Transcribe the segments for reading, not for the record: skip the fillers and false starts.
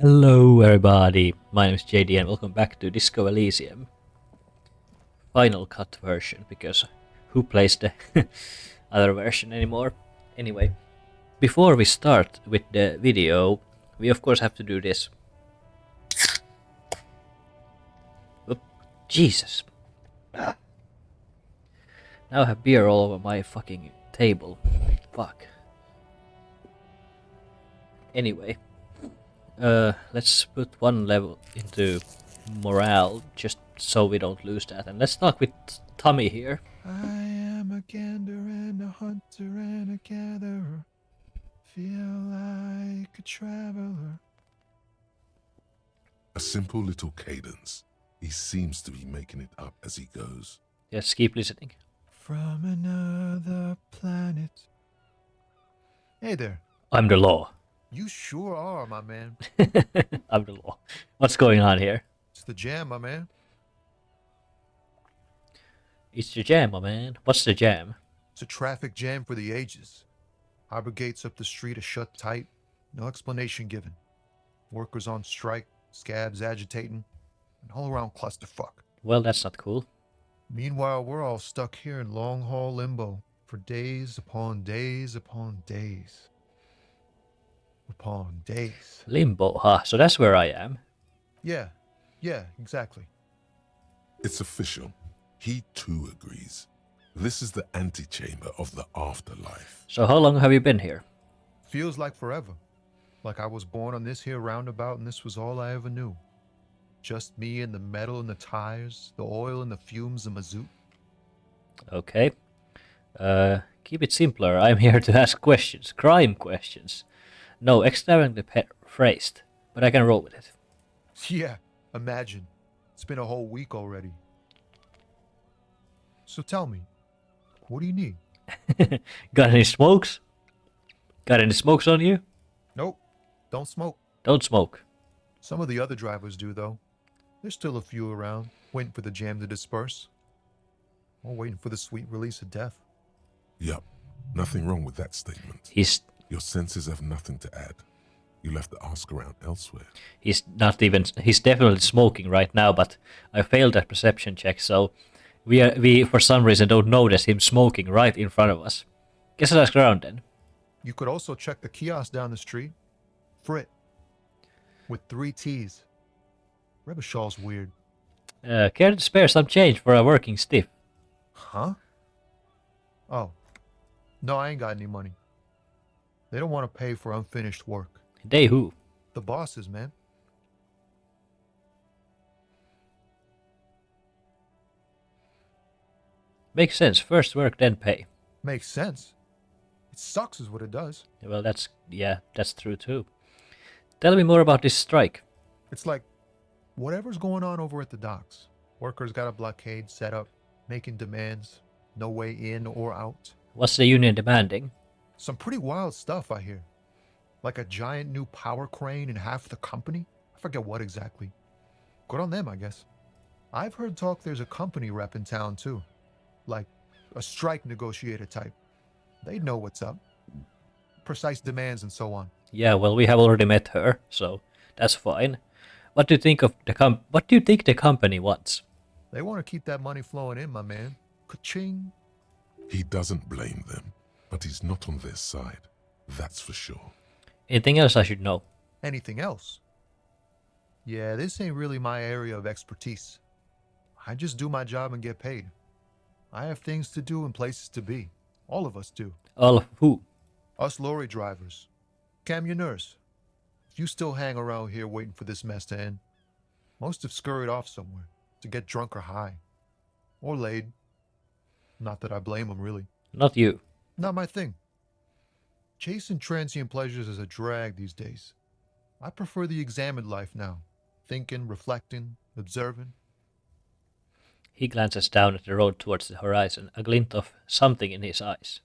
Hello everybody, my name is JD and welcome back to Disco Elysium. Final cut version, because who plays the other version anymore? Anyway, before we start with the video, we of course have to do this. Oop, Jesus. Now I have beer all over my fucking table. Fuck. Anyway. Let's put one level into morale, just so we don't lose that. And let's start with Tommy here. I am a gander and a hunter and a gatherer. Feel like a traveler. A simple little cadence. He seems to be making it up as he goes. Just keep listening. From another planet. Hey there. I'm the law. You sure are, my man. I'm the law. What's going on here? It's the jam, my man. It's the jam, my man. What's the jam? It's a traffic jam for the ages. Harbor gates up the street are shut tight. No explanation given. Workers on strike, scabs agitating, an all-around clusterfuck. Well, that's not cool. Meanwhile, we're all stuck here in long-haul limbo for days upon days upon days. Upon days. Limbo, huh? So that's where I am. Yeah, exactly. It's official. He too agrees. This is the antechamber of the afterlife. So how long have you been here? Feels like forever. Like I was born on this here roundabout and this was all I ever knew. Just me and the metal and the tires, the oil and the fumes of mazout. Okay. Keep it simpler. I'm here to ask questions. Crime questions. No, extravagantly phrased, but I can roll with it. Yeah, imagine. It's been a whole week already. So tell me, what do you need? Got any smokes? Got any smokes on you? Nope, don't smoke. Don't smoke. Some of the other drivers do, though. There's still a few around, waiting for the jam to disperse. Or waiting for the sweet release of death. Yup, nothing wrong with that statement. Your senses have nothing to add. You'll have to ask around elsewhere. He's definitely smoking right now, but I failed that perception check, so we for some reason don't notice him smoking right in front of us. Guess I'll ask around then. You could also check the kiosk down the street. Frit. With 3 T's. Revachol's weird. Care to spare some change for a working stiff? Huh? Oh. No, I ain't got any money. They don't want to pay for unfinished work. They who? The bosses, man. Makes sense. First work, then pay. Makes sense. It sucks is what it does. Well, that's true too. Tell me more about this strike. It's like whatever's going on over at the docks. Workers got a blockade set up, making demands. No way in or out. What's the union demanding? Some pretty wild stuff, I hear. Like a giant new power crane in half the company? I forget what exactly. Good on them, I guess. I've heard talk there's a company rep in town, too. Like a strike negotiator type. They'd know what's up. Precise demands and so on. Yeah, well, we have already met her, so that's fine. What do you think of what do you think the company wants? They want to keep that money flowing in, my man. Ka-ching. He doesn't blame them, but he's not on their side. That's for sure. Anything else I should know? Anything else? Yeah, this ain't really my area of expertise. I just do my job and get paid. I have things to do and places to be. All of us do. All of who? Us lorry drivers. Camionneurs. If you still hang around here waiting for this mess to end, most have scurried off somewhere to get drunk or high. Or laid. Not that I blame them, really. Not you. Not my thing. Chasing transient pleasures is a drag these days. I prefer the examined life now. Thinking, reflecting, observing. He glances down at the road towards the horizon, a glint of something in his eyes.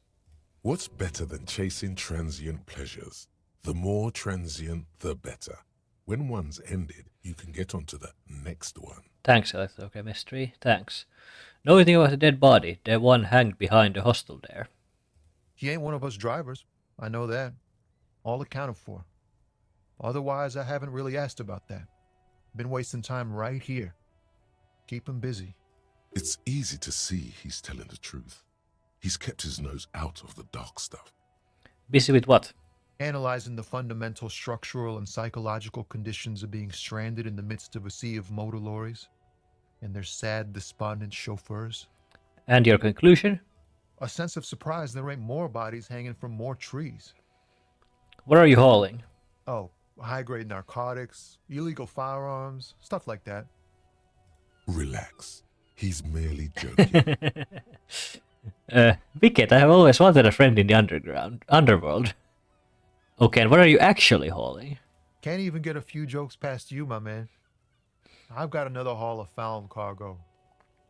What's better than chasing transient pleasures? The more transient, the better. When one's ended, you can get on to the next one. Thanks, electrochemistry. Thanks. Know anything about the dead body? The one hanged behind the hostel there. He ain't one of us drivers. I know that. All accounted for. Otherwise, I haven't really asked about that. Been wasting time right here. Keep him busy. It's easy to see he's telling the truth. He's kept his nose out of the dark stuff. Busy with what? Analyzing the fundamental structural and psychological conditions of being stranded in the midst of a sea of motor lorries and their sad, despondent chauffeurs. And your conclusion? A sense of surprise there ain't more bodies hanging from more trees. What are you hauling? Oh, high-grade narcotics, illegal firearms, stuff like that. Relax. He's merely joking. Wicket, I have always wanted a friend in the underworld. Okay, and what are you actually hauling? Can't even get a few jokes past you, my man. I've got another haul of found cargo.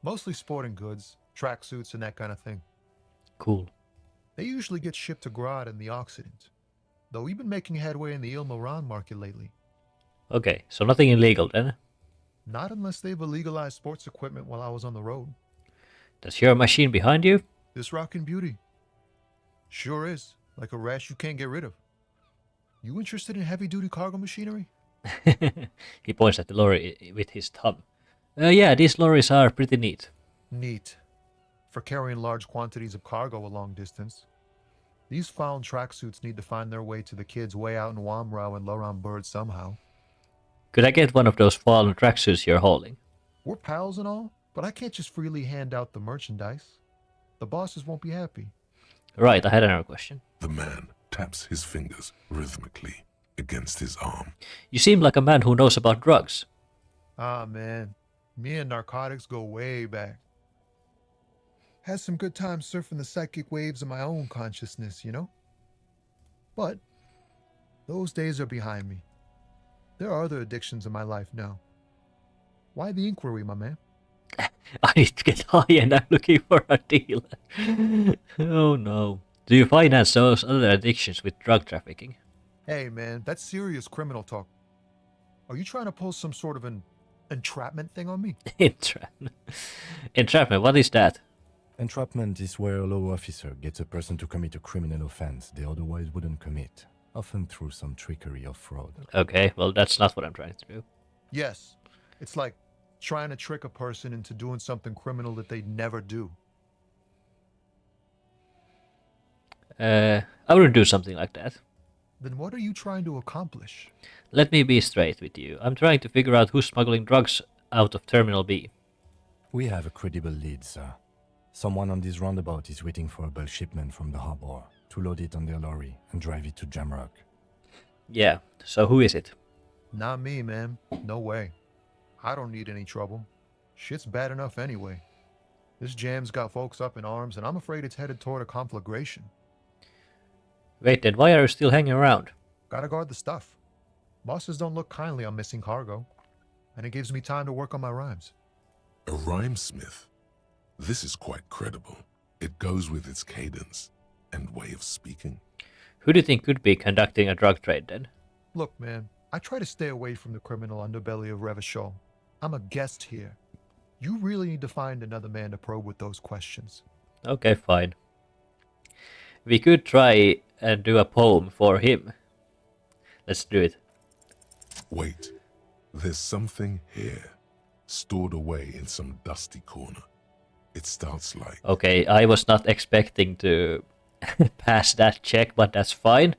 Mostly sporting goods, tracksuits, and that kind of thing. Cool. They usually get shipped to Grad in the Occident, though we've been making headway in the Il-Moran market lately. Okay, so nothing illegal then? Not unless they've illegalized sports equipment while I was on the road. Does your machine behind you? This rockin' beauty. Sure is, like a rash you can't get rid of. You interested in heavy-duty cargo machinery? He points at the lorry with his thumb. Yeah, these lorries are pretty neat. Neat. For carrying large quantities of cargo a long distance. These found tracksuits need to find their way to the kids way out in Wamrau and Laurent Bird somehow. Could I get one of those fallen tracksuits you're hauling? We're pals and all, but I can't just freely hand out the merchandise. The bosses won't be happy. Right, I had another question. The man taps his fingers rhythmically against his arm. You seem like a man who knows about drugs. Ah, man. Me and narcotics go way back. Had some good times surfing the psychic waves of my own consciousness, you know? But those days are behind me. There are other addictions in my life now. Why the inquiry, my man? I need to get high and I'm looking for a dealer. Oh no. Do you finance those other addictions with drug trafficking? Hey, man, that's serious criminal talk. Are you trying to pull some sort of an entrapment thing on me? Entrapment. Entrapment, what is that? Entrapment is where a law officer gets a person to commit a criminal offense they otherwise wouldn't commit, often through some trickery or fraud. Okay, well that's not what I'm trying to do. Yes. It's like trying to trick a person into doing something criminal that they'd never do. I wouldn't do something like that. Then what are you trying to accomplish? Let me be straight with you. I'm trying to figure out who's smuggling drugs out of Terminal B. We have a credible lead, sir. Someone on this roundabout is waiting for a bulk shipment from the harbor to load it on their lorry and drive it to Jamrock. Yeah, so who is it? Not me, man. No way. I don't need any trouble. Shit's bad enough anyway. This jam's got folks up in arms, and I'm afraid it's headed toward a conflagration. Wait then, why are you still hanging around? Gotta guard the stuff. Bosses don't look kindly on missing cargo, and it gives me time to work on my rhymes. A rhymesmith. This is quite credible. It goes with its cadence and way of speaking. Who do you think could be conducting a drug trade then? Look, man, I try to stay away from the criminal underbelly of Revachol. I'm a guest here. You really need to find another man to probe with those questions. Okay, fine. We could try and do a poem for him. Let's do it. Wait, there's something here, stored away in some dusty corner. It starts like... Okay, I was not expecting to pass that check, but that's fine.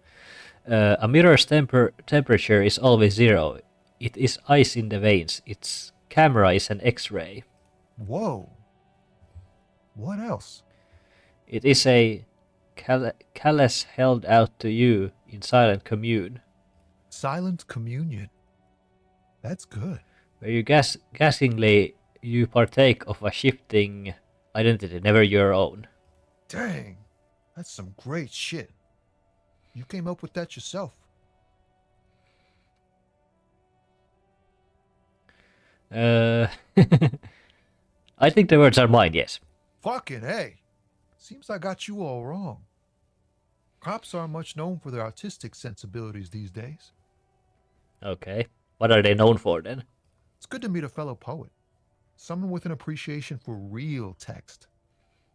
A mirror's temperature is always 0. It is ice in the veins. Its camera is an X-ray. Whoa. What else? It is a callus held out to you in silent commune. Silent communion. That's good. Where you guessingly you partake of a shifting identity, never your own. Dang. That's some great shit. You came up with that yourself. I think the words are mine, yes. Fucking hey. Seems I got you all wrong. Cops aren't much known for their artistic sensibilities these days. Okay. What are they known for then? It's good to meet a fellow poet. Someone with an appreciation for real text.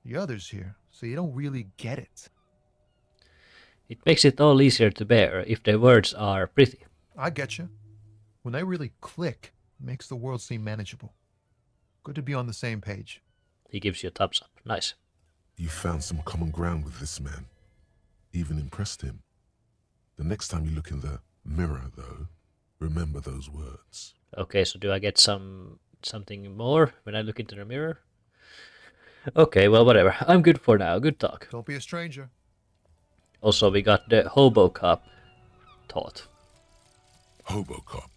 The others here, so you don't really get it. It makes it all easier to bear if the words are pretty. I get you. When they really click, it makes the world seem manageable. Good to be on the same page. He gives you a thumbs up. Nice. You found some common ground with this man. Even impressed him. The next time you look in the mirror, though, remember those words. Okay, so do I get something more when I look into the mirror? Okay, well, whatever. I'm good for now. Good talk. Don't be a stranger. Also, we got the hobo cop taught. Hobocop.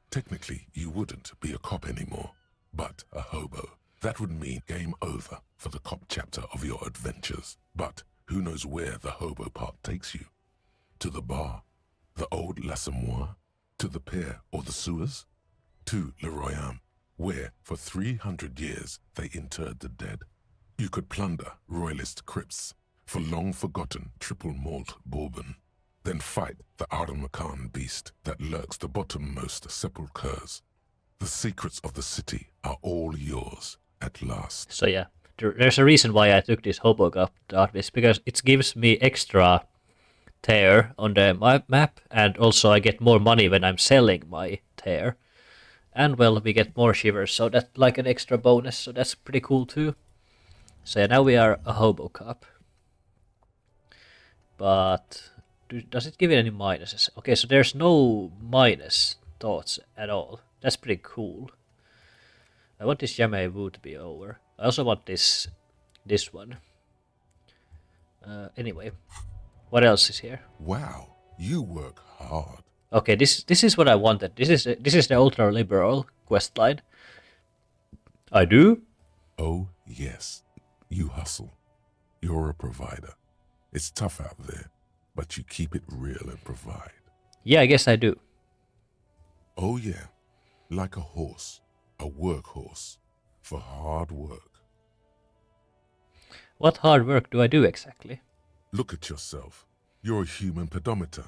Technically, you wouldn't be a cop anymore, but a hobo. That would mean game over for the cop chapter of your adventures. But who knows where the hobo part takes you? To the bar, the old L'Assommoir, to the pier or the sewers, to Le Royaume, where for 300 years they interred the dead. You could plunder royalist crypts for long-forgotten triple malt bourbon, then fight the Aramakan beast that lurks the bottommost sepulchres. The secrets of the city are all yours at last. So yeah, there's a reason why I took this hobo cop taught. It's because it gives me extra tear on the map, and also I get more money when I'm selling my tear. And well, we get more shivers, so that's like an extra bonus, so that's pretty cool too. So yeah, now we are a hobo cop. But does it give it any minuses? Okay, so there's no minus thoughts at all. That's pretty cool. I want this Yamei Wu to be over. I also want this one. Anyway, what else is here? Wow, you work hard. Okay, this is what I wanted. This is the ultra liberal quest line. I do. Oh, yes. You hustle. You're a provider. It's tough out there, but you keep it real and provide. Yeah, I guess I do. Oh, yeah. Like a horse, a workhorse, for hard work. What hard work do I do exactly? Look at yourself. You're a human pedometer.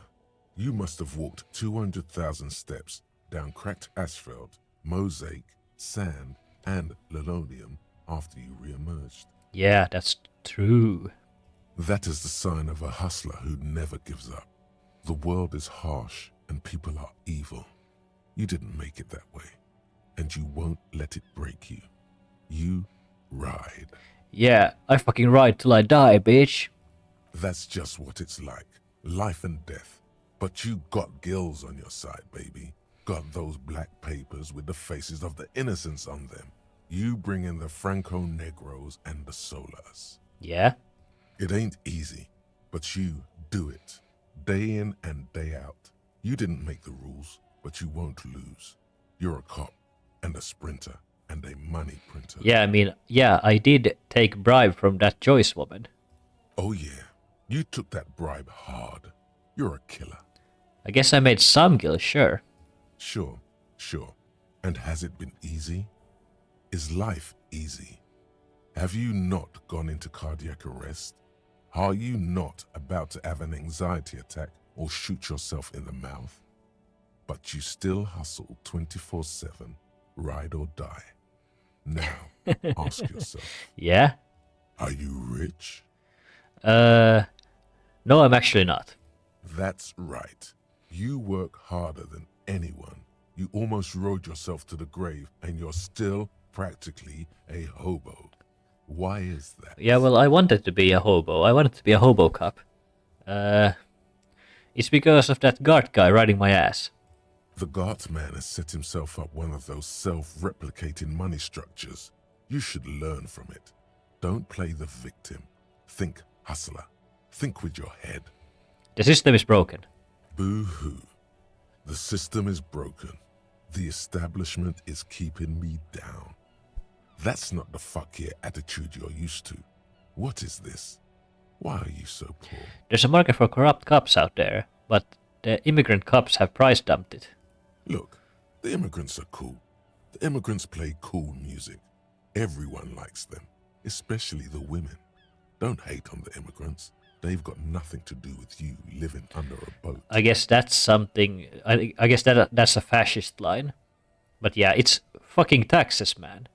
You must have walked 200,000 steps down cracked asphalt, mosaic, sand, and linoleum after you re-emerged. Yeah, that's true. That is the sign of a hustler who never gives up. The world is harsh and people are evil. You didn't make it that way, and you won't let it break you. You ride. Yeah, I fucking ride till I die, bitch. That's just what it's like. Life and death. But you got gills on your side, baby. Got those black papers with the faces of the innocents on them. You bring in the Franco-Negros and the Solas. Yeah? It ain't easy, but you do it. Day in and day out. You didn't make the rules, but you won't lose. You're a cop, and a sprinter, and a money printer. Yeah, I mean, yeah, I did take bribe from that Joyce woman. Oh yeah, you took that bribe hard. You're a killer. I guess I made some gills, sure. Sure. And has it been easy? Is life easy? Have you not gone into cardiac arrest? Are you not about to have an anxiety attack or shoot yourself in the mouth? But you still hustle 24/7, ride or die. Now, ask yourself, Yeah? are you rich? No, I'm actually not. That's right. You work harder than anyone. You almost rode yourself to the grave and you're still practically a hobo. Why is that? Yeah, well, I wanted to be a hobo. I wanted to be a hobo cop. It's because of that guard guy riding my ass. The Gart man has set himself up one of those self-replicating money structures. You should learn from it. Don't play the victim. Think hustler. Think with your head. The system is broken. Boo-hoo. The system is broken. The establishment is keeping me down. That's not the fuck yeah attitude you're used to. What is this? Why are you so poor? There's a market for corrupt cops out there, but the immigrant cops have price dumped it. Look, the immigrants are cool. The immigrants play cool music. Everyone likes them, especially the women. Don't hate on the immigrants. They've got nothing to do with you living under a boat. I guess that's something. I guess that's a fascist line. But yeah, it's fucking taxes, man.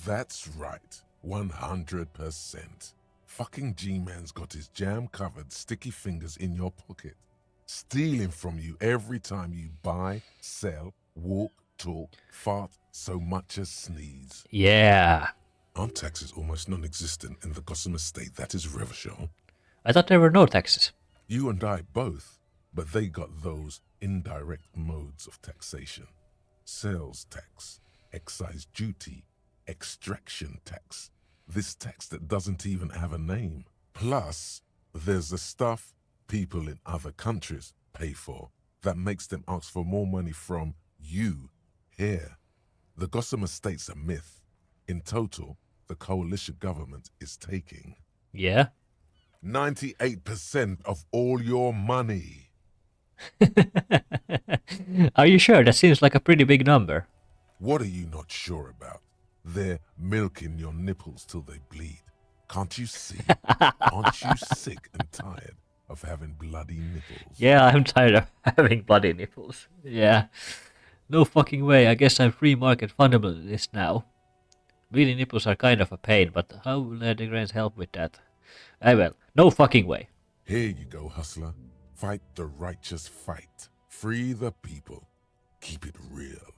That's right. 100%. fucking G-Man's got his jam-covered sticky fingers in your pocket, stealing from you every time you buy, sell, walk, talk, fart, so much as sneeze. Yeah. Our tax is almost non-existent in the Gossamer state that is Revachol. I thought there were no taxes. You and I both, but they got those indirect modes of taxation. Sales tax, excise duty, extraction tax. This tax that doesn't even have a name. Plus, there's the stuff people in other countries pay for that makes them ask for more money from you here. The Gossamer state's a myth. In total, the coalition government is taking Yeah. 98% of all your money. Are you sure? That seems like a pretty big number. What are you not sure about? They're milking your nipples till they bleed. Can't you see? Aren't you sick and tired of having bloody nipples? Yeah, I'm tired of having bloody nipples. Yeah. No fucking way. I guess I'm free market fundamentalist now. Bleeding nipples are kind of a pain, but how will the grains help with that? Well, no fucking way. Here you go, hustler. Fight the righteous fight. Free the people. Keep it real.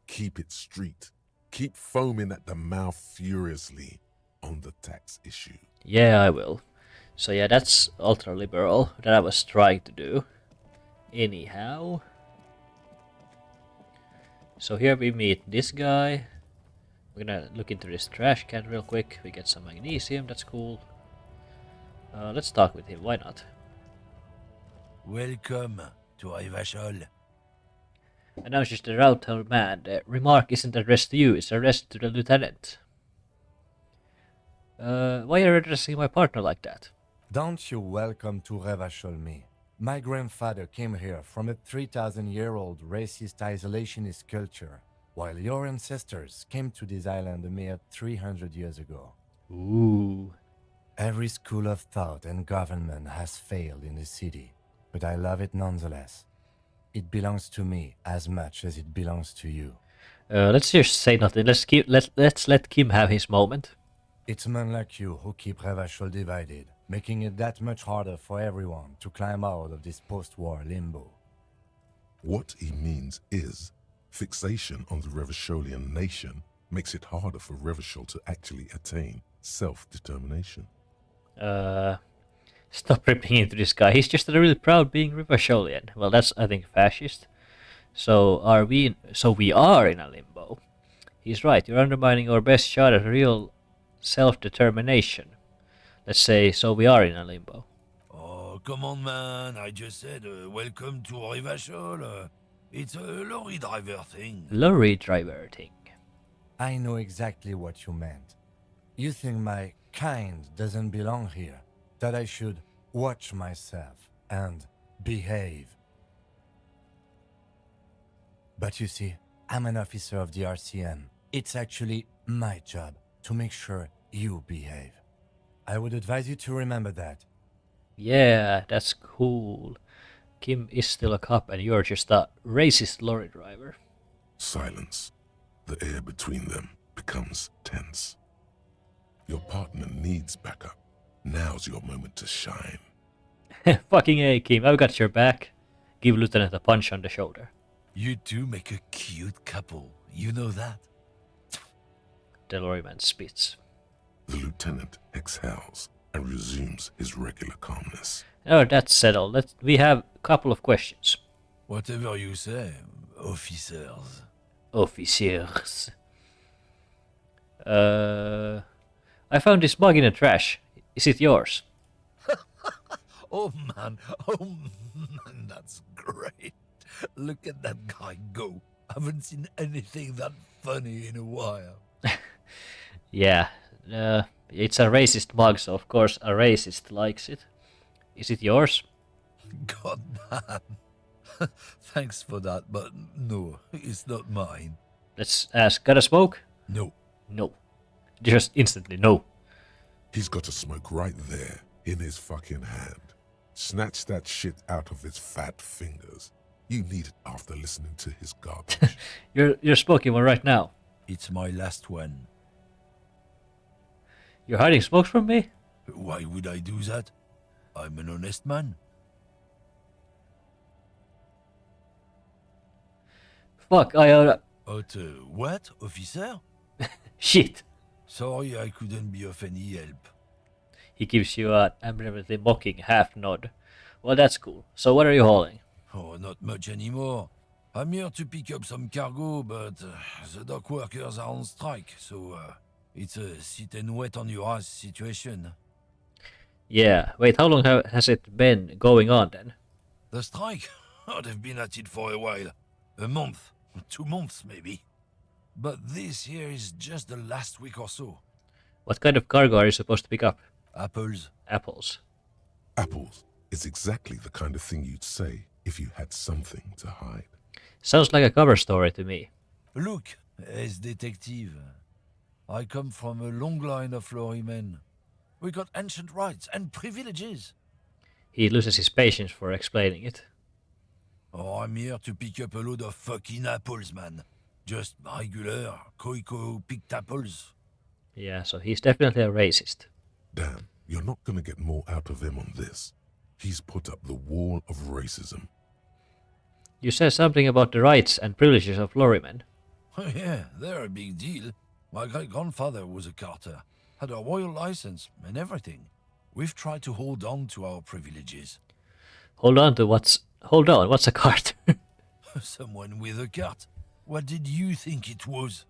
Keep it street. Keep foaming at the mouth furiously on the tax issue. Yeah, I will. So yeah, that's ultra-liberal that I was trying to do. Anyhow. So here we meet this guy. We're gonna look into this trash can real quick. We get some magnesium, that's cool. Let's talk with him, why not? Welcome to Revachol. Announces the Revachol man. The remark isn't addressed to you, it's addressed to the lieutenant. Why are you addressing my partner like that? Don't you welcome to Revachol me. My grandfather came here from a 3,000-year-old racist isolationist culture, while your ancestors came to this island a mere 300 years ago. Ooh. Every school of thought and government has failed in the city, but I love it nonetheless. It belongs to me as much as it belongs to you. Let's just say nothing. Let's let Kim have his moment. It's men like you who keep Revachol divided, making it that much harder for everyone to climb out of this post-war limbo. What he means is, fixation on the Revacholian nation makes it harder for Revachol to actually attain self-determination. Stop ripping into this guy. He's just really proud being Revacholian. Well, that's, I think, fascist. So we are in a limbo. He's right. You're undermining our best shot at real self-determination. Let's say, so we are in a limbo. Oh, come on, man. I just said welcome to Revachol. It's a lorry driver thing. Lorry driver thing. I know exactly what you meant. You think my kind doesn't belong here, that I should watch myself and behave. But you see, I'm an officer of the RCM. It's actually my job to make sure you behave. I would advise you to remember that. Yeah, that's cool. Kim is still a cop and you're just a racist lorry driver. Silence. The air between them becomes tense. Your partner needs backup. Now's your moment to shine. Fucking A, Kim, I've got your back. Give Lieutenant a punch on the shoulder. You two make a cute couple. You know that? The lorryman spits. The lieutenant exhales and resumes his regular calmness. Oh, that's settled. We have a couple of questions. Whatever you say, officers. Officers. I found this mug in the trash. Is it yours? Oh man, that's great. Look at that guy go. Haven't seen anything that funny in a while. Yeah, it's a racist mug, so of course a racist likes it. Is it yours? God damn. Thanks for that, but no, it's not mine. Let's ask, got a smoke? No. No. Just instantly, no. He's got a smoke right there in his fucking hand. Snatch that shit out of his fat fingers. You need it after listening to his garbage. You're smoking one right now. It's my last one. You're hiding smokes from me? Why would I do that? I'm an honest man. Fuck, I oughta... What, officer? Shit! Sorry I couldn't be of any help. He gives you an amiably mocking half nod. Well, that's cool. So what are you hauling? Oh, not much anymore. I'm here to pick up some cargo, but the dock workers are on strike, so it's a sit and wait on your ass situation. Yeah, wait, how long has it been going on then? The strike? Oh, they've been at it for a while. A month, 2 months maybe. But this here is just the last week or so. What kind of cargo are you supposed to pick up? Apples. Apples. Apples is exactly the kind of thing you'd say if you had something to hide. Sounds like a cover story to me. Look, as detective, I come from a long line of lorrymen. We got ancient rights and privileges. He loses his patience for explaining it. Oh, I'm here to pick up a load of fucking apples, man. Just regular, picked apples. Yeah, so he's definitely a racist. Damn, you're not gonna get more out of him on this. He's put up the wall of racism. You said something about the rights and privileges of lorrymen. Oh yeah, they're a big deal. My great-grandfather was a carter, had a royal license and everything. We've tried to hold on to our privileges. Hold on, what's a cart? Someone with a cart. What did you think it was?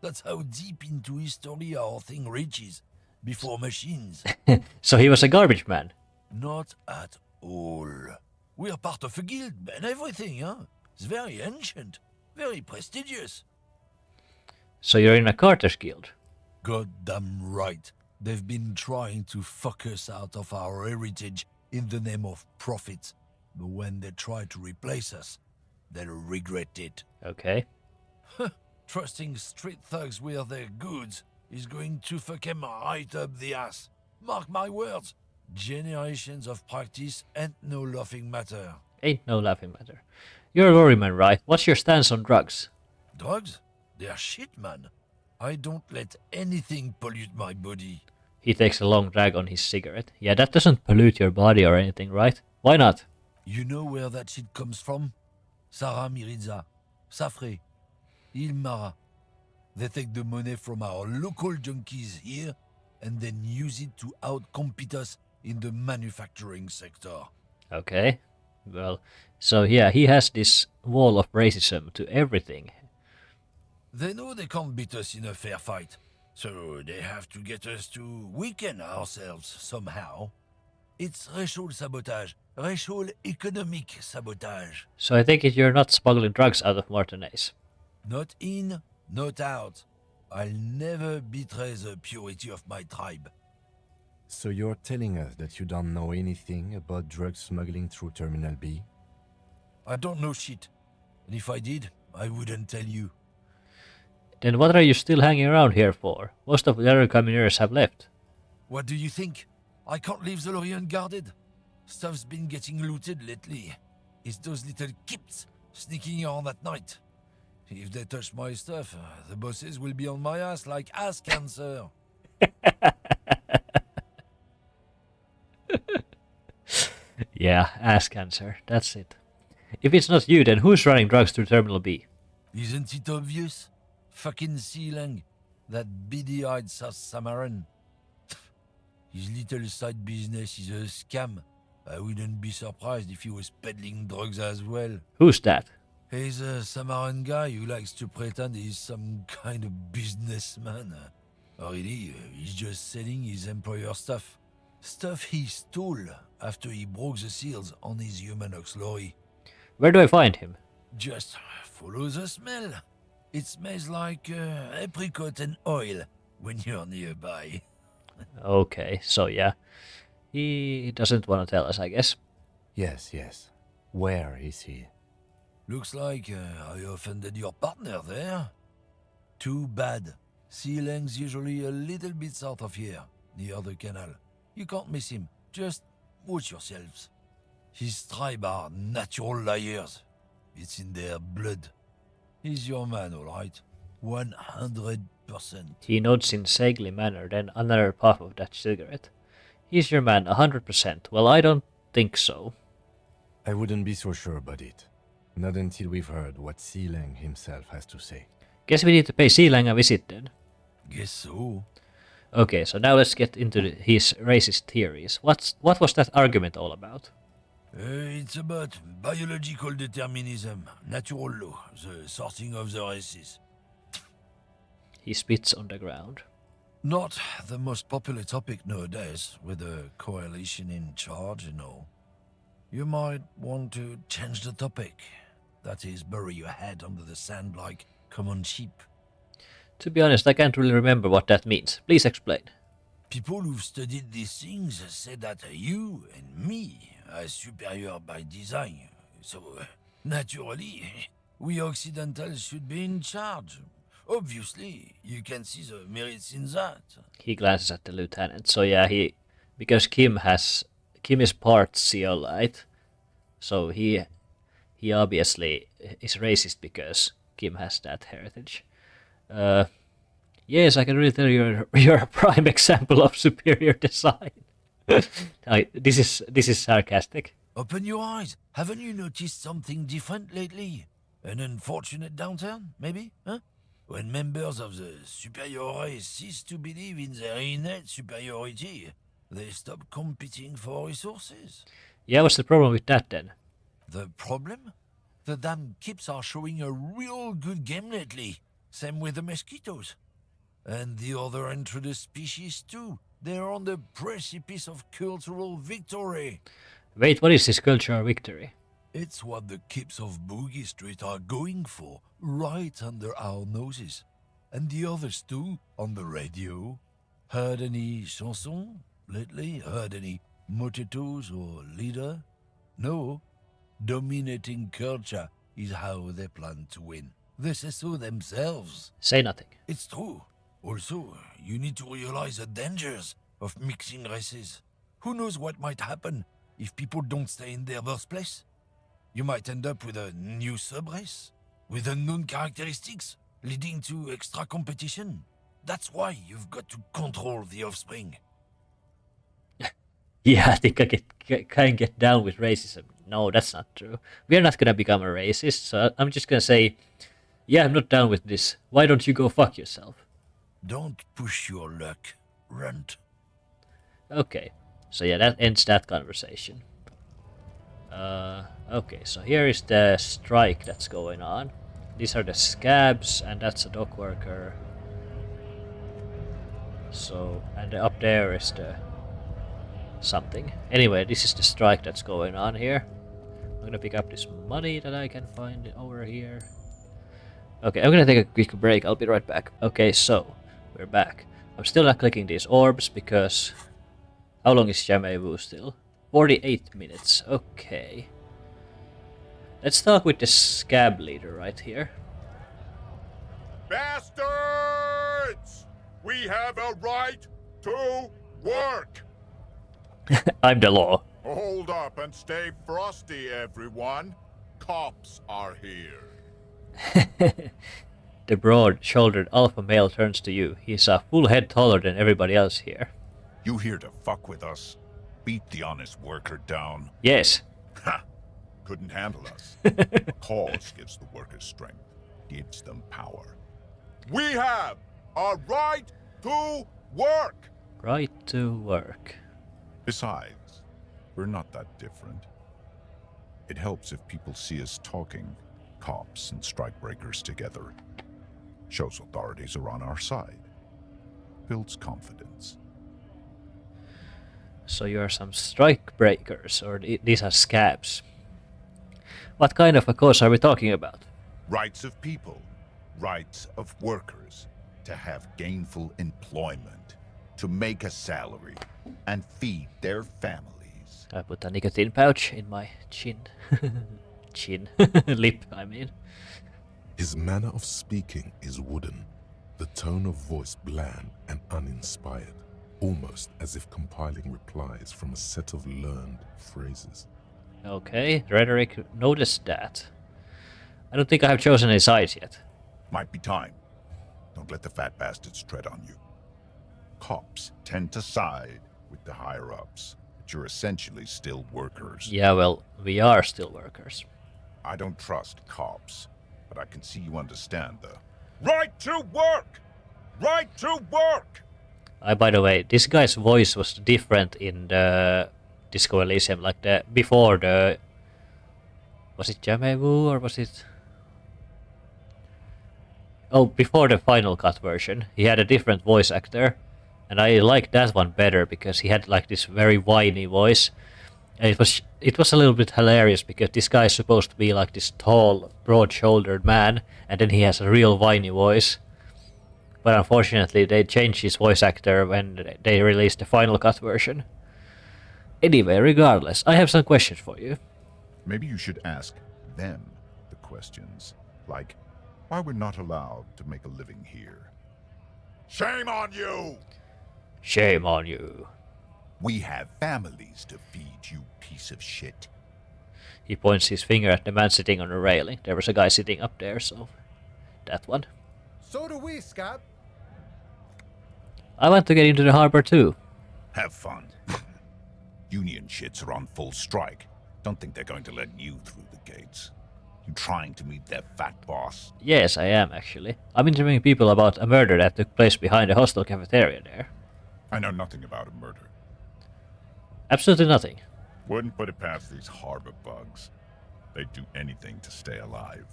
That's how deep into history our thing reaches. Before machines. So he was a garbage man. Not at all. We are part of a guild and everything, huh? It's very ancient, very prestigious. So you're in a carter's guild. Goddamn right. They've been trying to fuck us out of our heritage in the name of profit. But when they try to replace us, they'll regret it. Okay. Trusting street thugs with their goods is going to fuck them right up the ass. Mark my words. Generations of practice ain't no laughing matter. Ain't no laughing matter. You're a lorryman, right? What's your stance on drugs? Drugs? They're shit, man. I don't let anything pollute my body. He takes a long drag on his cigarette. Yeah, that doesn't pollute your body or anything, right? Why not? You know where that shit comes from? Sarah Miriza, Safre, Ilmara. They take the money from our local junkies here and then use it to outcompete us in the manufacturing sector. Okay. Well, so yeah, he has this wall of racism to everything. They know they can't beat us in a fair fight, so they have to get us to weaken ourselves somehow. It's racial sabotage, racial economic sabotage. So I think you're not smuggling drugs out of Martinez. Not in, not out. I'll never betray the purity of my tribe. So you're telling us that you don't know anything about drug smuggling through Terminal B? I don't know shit. And if I did, I wouldn't tell you. Then what are you still hanging around here for? Most of the other communers have left. What do you think? I can't leave the lorry unguarded. Stuff's been getting looted lately. It's those little kips sneaking around at night. If they touch my stuff, the bosses will be on my ass like ass cancer. Yeah, ass cancer. That's it. If it's not you, then who's running drugs through Terminal B? Isn't it obvious? Fucking Sealang, that beady-eyed South Samaran. His little side business is a scam. I wouldn't be surprised if he was peddling drugs as well. Who's that? He's a Samaran guy who likes to pretend he's some kind of businessman. Really, he's just selling his employer stuff. Stuff he stole after he broke the seals on his Humanox lorry. Where do I find him? Just follow the smell. It smells like apricot and oil when you're nearby. Okay, so yeah. He doesn't want to tell us, I guess. Yes, yes. Where is he? Looks like I offended your partner there. Too bad. Sealang's usually a little bit south of here, near the canal. You can't miss him. Just watch yourselves. His tribe are natural liars. It's in their blood. He's your man, all right. 100%. He nods in sagely manner, then another puff of that cigarette. He's your man, 100%. Well, I don't think so. I wouldn't be so sure about it. Not until we've heard what Sealang himself has to say. Guess we need to pay Sealang a visit then. Guess so. Okay, so now let's get into his racist theories. What was that argument all about? It's about biological determinism, natural law, the sorting of the races. He spits on the ground. Not the most popular topic nowadays, with the coalition in charge and all. You might want to change the topic. That is, bury your head under the sand like common sheep. To be honest, I can't really remember what that means. Please explain. People who've studied these things say that you and me are superior by design. So, naturally, we Occidentals should be in charge. Obviously, you can see the merits in that. He glances at the lieutenant. So yeah, because Kim is part Zeolite, so he obviously is racist because Kim has that heritage. Yes, I can really tell you're a prime example of superior design. This is sarcastic. Open your eyes. Haven't you noticed something different lately? An unfortunate downturn, maybe? Huh? When members of the superior race cease to believe in their innate superiority, they stop competing for resources. Yeah, what's the problem with that then? The problem? The damn Kips are showing a real good game lately. Same with the mosquitoes. And the other introduced species too. They're on the precipice of cultural victory. Wait, what is this cultural victory? It's what the Kips of Boogie Street are going for, right under our noses. And the others too, on the radio. Heard any chansons lately? Heard any motetos or leader? No. Dominating culture is how they plan to win. They say so themselves. Say nothing. It's true. Also, you need to realize the dangers of mixing races. Who knows what might happen if people don't stay in their birthplace? You might end up with a new sub-race, with unknown characteristics, leading to extra competition. That's why you've got to control the offspring. Yeah, I think I can get down with racism. No, that's not true. We are not gonna become a racist, so I'm just gonna say, yeah, I'm not down with this. Why don't you go fuck yourself? Don't push your luck, runt. Okay, so yeah, that ends that conversation. Okay, so here is the strike that's going on. These are the scabs, and that's a dock worker. So, and up there is the something. Anyway, this is the strike that's going on here. I'm gonna pick up this money that I can find over here. Okay, I'm gonna take a quick break. I'll be right back. Okay, so we're back. I'm still not clicking these orbs because how long is Jamewu still? 48 minutes. Okay. Let's talk with the scab leader right here. Bastards! We have a right to work! I'm the law. Hold up and stay frosty, everyone. Cops are here. The broad-shouldered alpha male turns to you. He's a full head taller than everybody else here. You here to fuck with us? Beat the honest worker down? Yes. Ha! Couldn't handle us. Cause gives the workers strength, gives them power. We have a right to work! Right to work. Besides, we're not that different. It helps if people see us talking, cops and strikebreakers together. Shows authorities are on our side. Builds confidence. So you are some strike breakers, or these are scabs. What kind of a cause are we talking about? Rights of people, rights of workers, to have gainful employment, to make a salary, and feed their families. I put a nicotine pouch in my chin. Chin. Lip, I mean. His manner of speaking is wooden, the tone of voice bland and uninspired, almost as if compiling replies from a set of learned phrases. Okay, rhetoric, noticed that. I don't think I have chosen any sides yet. Might be time. Don't let the fat bastards tread on you. Cops tend to side with the higher-ups, but you're essentially still workers. Yeah, well, we are still workers. I don't trust cops, but I can see you understand the right to work! Right to work! By the way, this guy's voice was different in the Disco Elysium, like the before the... Was it Jamewu or was it... Oh, before the Final Cut version, he had a different voice actor. And I liked that one better because he had like this very whiny voice. And it was a little bit hilarious because this guy is supposed to be like this tall, broad-shouldered man, and then he has a real whiny voice. But unfortunately, they changed his voice actor when they released the Final Cut version. Anyway, regardless, I have some questions for you. Maybe you should ask them the questions, like why we're not allowed to make a living here. Shame on you! Shame on you. We have families to feed, you piece of shit. He points his finger at the man sitting on the railing. There was a guy sitting up there, so... that one. So do we, Scott. I want to get into the harbor too. Have fun. Union shits are on full strike. Don't think they're going to let you through the gates. You trying to meet their fat boss? Yes, I am actually. I'm interviewing people about a murder that took place behind the hostel cafeteria there. I know nothing about a murder. Absolutely nothing. Wouldn't put it past these harbor bugs. They'd do anything to stay alive.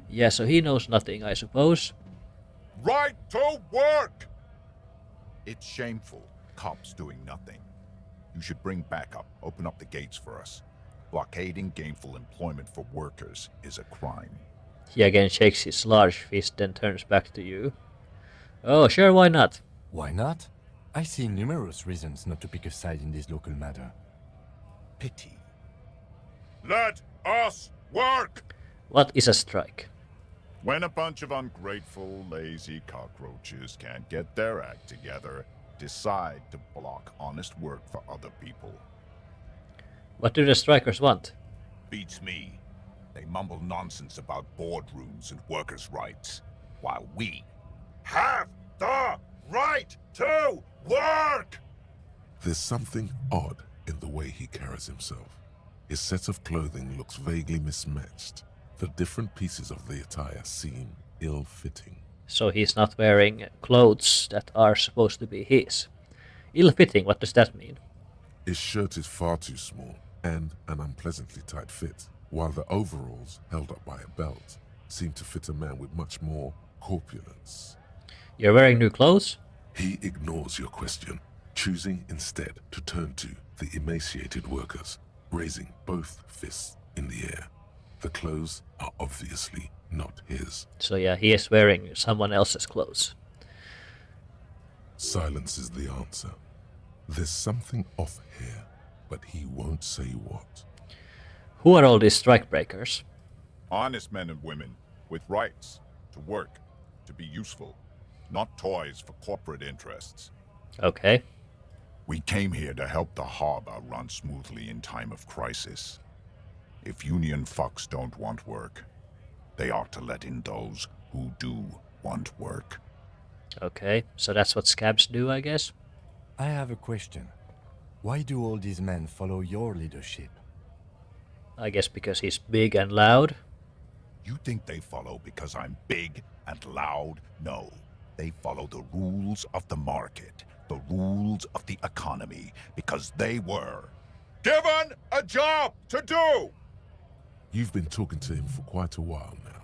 Yeah, so he knows nothing, I suppose. Right to work! It's shameful. Cops doing nothing. You should bring backup. Open up the gates for us. Blockading gainful employment for workers is a crime. He again shakes his large fist, then turns back to you. Oh, sure, why not? Why not? I see numerous reasons not to pick a side in this local matter. Pity. Let us work! What is a strike? When a bunch of ungrateful, lazy cockroaches can't get their act together, decide to block honest work for other people. What do the strikers want? Beats me. They mumble nonsense about boardrooms and workers' rights, while we have the right to work! There's something odd in the way he carries himself. His set of clothing looks vaguely mismatched. The different pieces of the attire seem ill-fitting. So he's not wearing clothes that are supposed to be his. Ill-fitting, what does that mean? His shirt is far too small and an unpleasantly tight fit, while the overalls, held up by a belt, seem to fit a man with much more corpulence. You're wearing new clothes? He ignores your question, choosing instead to turn to the emaciated workers, raising both fists in the air. The clothes are obviously not his. So yeah, he is wearing someone else's clothes. Silence is the answer. There's something off here, but he won't say what. Who are all these strikebreakers? Honest men and women with rights to work, to be useful, not toys for corporate interests. Okay. We came here to help the harbor run smoothly in time of crisis. If union fucks don't want work, they ought to let in those who do want work. Okay, so that's what scabs do, I guess? I have a question. Why do all these men follow your leadership? I guess because he's big and loud. You think they follow because I'm big and loud? No. They follow the rules of the market, the rules of the economy, because they were given a job to do! You've been talking to him for quite a while now.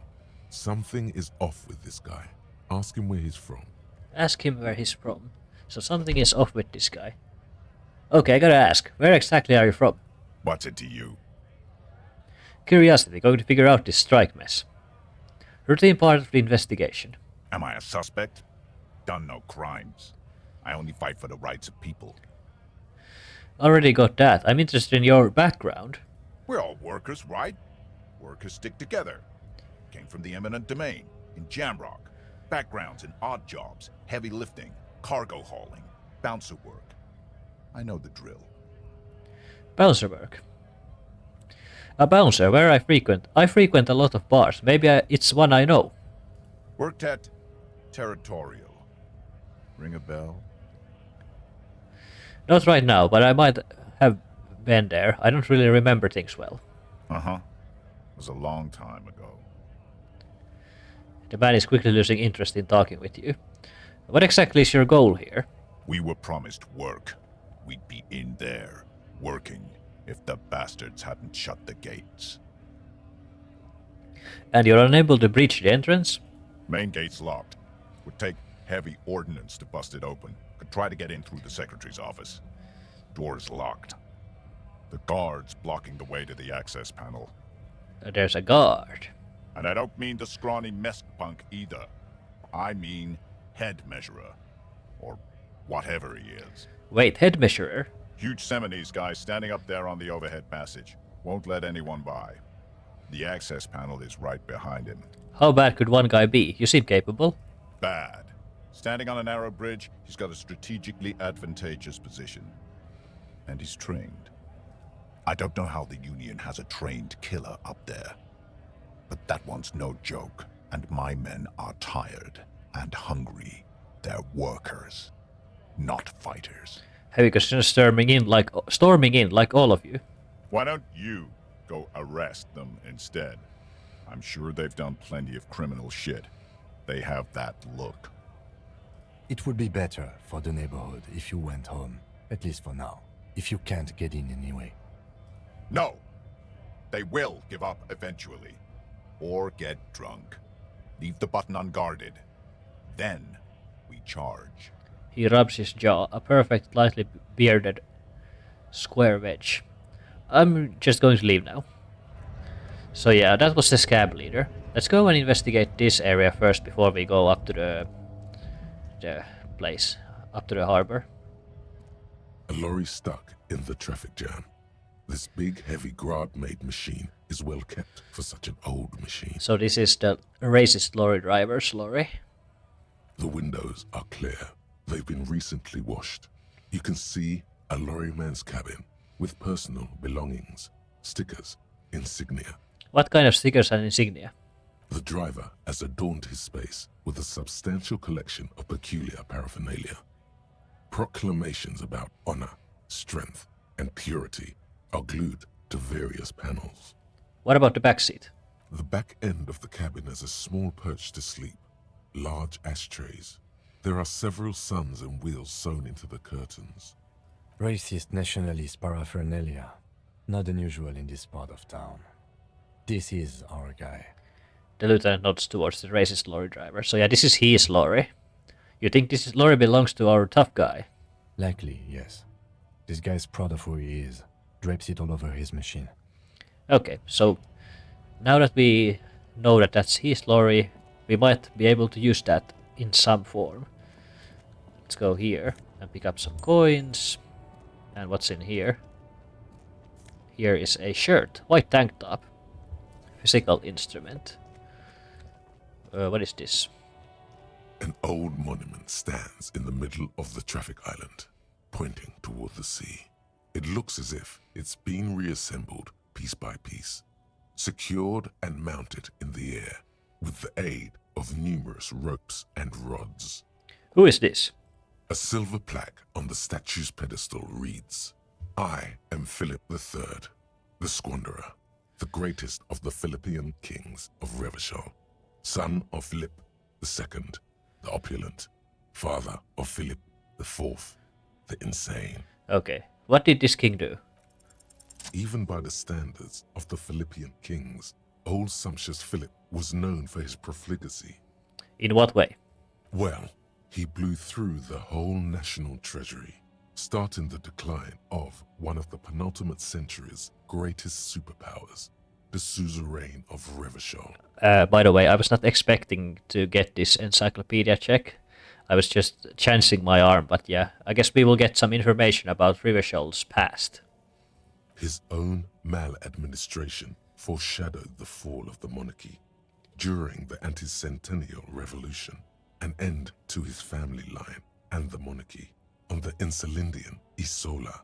Something is off with this guy. Ask him where he's from. Ask him where he's from. So something is off with this guy. Okay, I gotta ask, where exactly are you from? What's it to you? Curiosity, going to figure out this strike mess. Routine part of the investigation. Am I a suspect? Done no crimes. I only fight for the rights of people. Already got that. I'm interested in your background. We're all workers, right? Workers stick together. Came from the eminent domain, in Jamrock. Backgrounds in odd jobs, heavy lifting, cargo hauling, bouncer work. I know the drill. Bouncer work. A bouncer, where I frequent. I frequent a lot of bars. Maybe it's one I know. Worked at Territorial. Ring a bell? Not right now, but I might have been there. I don't really remember things well. Uh-huh. It was a long time ago. The man is quickly losing interest in talking with you. What exactly is your goal here? We were promised work. We'd be in there, working, if the bastards hadn't shut the gates. And you're unable to breach the entrance? Main gate's locked. Would take heavy ordnance to bust it open. Could try to get in through the secretary's office. Door's locked. The guard's blocking the way to the access panel. There's a guard. And I don't mean the scrawny mesk punk either. I mean head measurer. Or whatever he is. Wait, head measurer? Huge Seminese guy standing up there on the overhead passage. Won't let anyone by. The access panel is right behind him. How bad could one guy be? You seem capable. Bad. Standing on a narrow bridge, he's got a strategically advantageous position. And he's trained. I don't know how the Union has a trained killer up there. But that one's no joke, and my men are tired and hungry. They're workers, not fighters. Have you considered storming in like all of you? Why don't you go arrest them instead? I'm sure they've done plenty of criminal shit. They have that look. It would be better for the neighborhood if you went home, at least for now, if you can't get in anyway. No! They will give up eventually. Or get drunk. Leave the button unguarded. Then we charge. He rubs his jaw, a perfect, lightly bearded square wedge. I'm just going to leave now. So yeah, that was the scab leader. Let's go and investigate this area first before we go up to the place, up to the harbor. A lorry stuck in the traffic jam. This big, heavy Grad-made machine is well kept for such an old machine. So this is the racist lorry driver's lorry. The windows are clear. They've been recently washed. You can see a lorryman's cabin with personal belongings, stickers, insignia. What kind of stickers and insignia? The driver has adorned his space with a substantial collection of peculiar paraphernalia. Proclamations about honor, strength, and purity are glued to various panels. What about the back seat? The back end of the cabin has a small perch to sleep, large ashtrays. There are several suns and wheels sewn into the curtains. Racist nationalist paraphernalia. Not unusual in this part of town. This is our guy. The lieutenant nods towards the racist lorry driver. So yeah, this is his lorry. You think this lorry belongs to our tough guy? Likely, yes. This guy's proud of who he is. Drapes it all over his machine. Okay, so now that we know that that's his lorry, we might be able to use that in some form. Let's go here and pick up some coins. And what's in here? Here is a shirt, white tank top, physical instrument. What is this? An old monument stands in the middle of the traffic island, pointing toward the sea. It looks as if it's been reassembled piece by piece, secured and mounted in the air with the aid of numerous ropes and rods. Who is this? A silver plaque on the statue's pedestal reads, "I am Philip III, the Squanderer, the greatest of the Philippian kings of Revachol, son of Philip II, the opulent, father of Philip IV, the insane." Okay, what did this king do? Even by the standards of the Philippian kings, old sumptuous Philip was known for his profligacy. In what way? Well, he blew through the whole national treasury, starting the decline of one of the penultimate century's greatest superpowers, the suzerain of Revachol. By the way, I was not expecting to get this encyclopedia check. I was just chancing my arm, but yeah, I guess we will get some information about Revachol's past. His own maladministration foreshadowed the fall of the monarchy during the anti-centennial revolution, an end to his family line and the monarchy on the Insulindian Isola.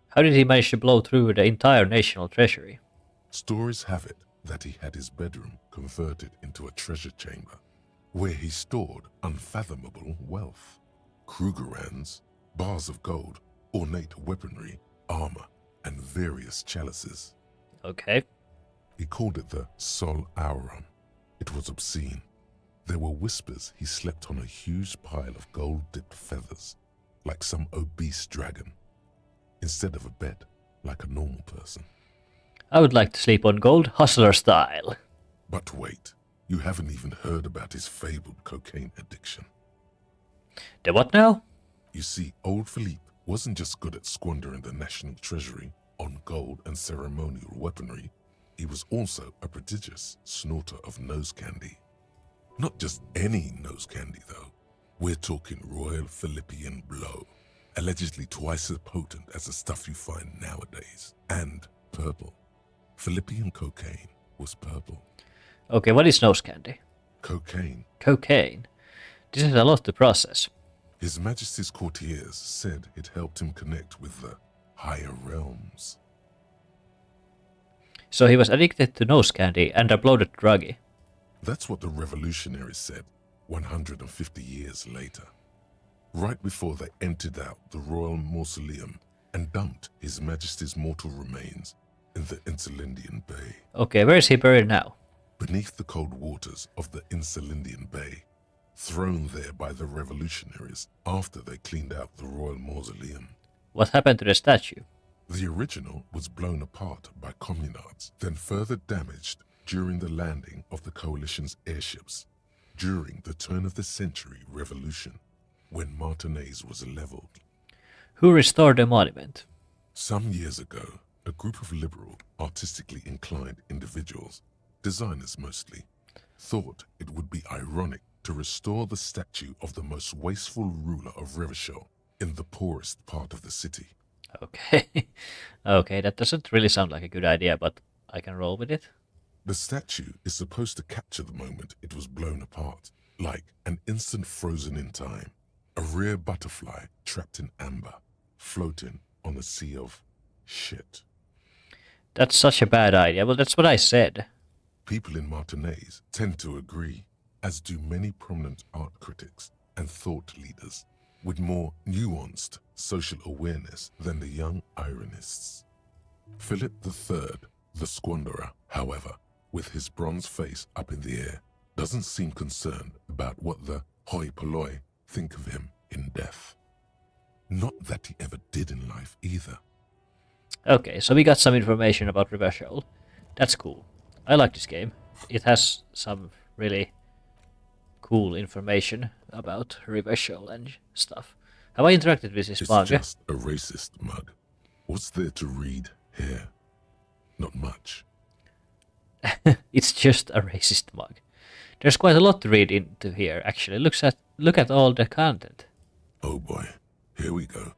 How did he manage to blow through the entire national treasury? Stories have it that he had his bedroom converted into a treasure chamber, where he stored unfathomable wealth. Krugerrands, bars of gold, ornate weaponry, armor, and various chalices. Okay. He called it the Sol Auron. It was obscene. There were whispers he slept on a huge pile of gold-dipped feathers, like some obese dragon, instead of a bed, like a normal person. I would like to sleep on gold, hustler style. But wait, you haven't even heard about his fabled cocaine addiction. The what now? You see, old Philippe wasn't just good at squandering the national treasury on gold and ceremonial weaponry, he was also a prodigious snorter of nose candy. Not just any nose candy, though. We're talking Royal Philippian Blow, allegedly twice as potent as the stuff you find nowadays, and purple. Philippian cocaine was purple. Okay, what is nose candy? Cocaine. Cocaine. This is a lot to process. His Majesty's courtiers said it helped him connect with the higher realms. So he was addicted to nose candy and a bloated druggie. That's what the revolutionaries said 150 years later. Right before they emptied out the royal mausoleum and dumped His Majesty's mortal remains in the Insulindian Bay. Okay, where is he buried now? Beneath the cold waters of the Insulindian Bay, thrown there by the revolutionaries after they cleaned out the royal mausoleum. What happened to the statue? The original was blown apart by communards, then further damaged during the landing of the coalition's airships during the turn-of-the-century revolution, when Martinez was leveled. Who restored the monument? Some years ago, a group of liberal, artistically inclined individuals, designers mostly, thought it would be ironic to restore the statue of the most wasteful ruler of Revachol in the poorest part of the city. Okay. Okay, that doesn't really sound like a good idea, but I can roll with it. The statue is supposed to capture the moment it was blown apart, like an instant frozen in time, a rare butterfly trapped in amber, floating on a sea of shit. That's such a bad idea. Well, that's what I said. People in Martinez tend to agree, as do many prominent art critics and thought leaders with more nuanced social awareness than the young ironists. Philip III, the squanderer, however, with his bronze face up in the air, doesn't seem concerned about what the hoi polloi think of him in death. Not that he ever did in life either. Okay, so we got some information about Revachol. That's cool. I like this game. It has some really cool information about Revachol and stuff. Have I interacted with this It's manga? just a racist mug. What's there to read here? Not much. It's just a racist mug. There's quite a lot to read into here, actually. Look at all the content. Oh boy, here we go.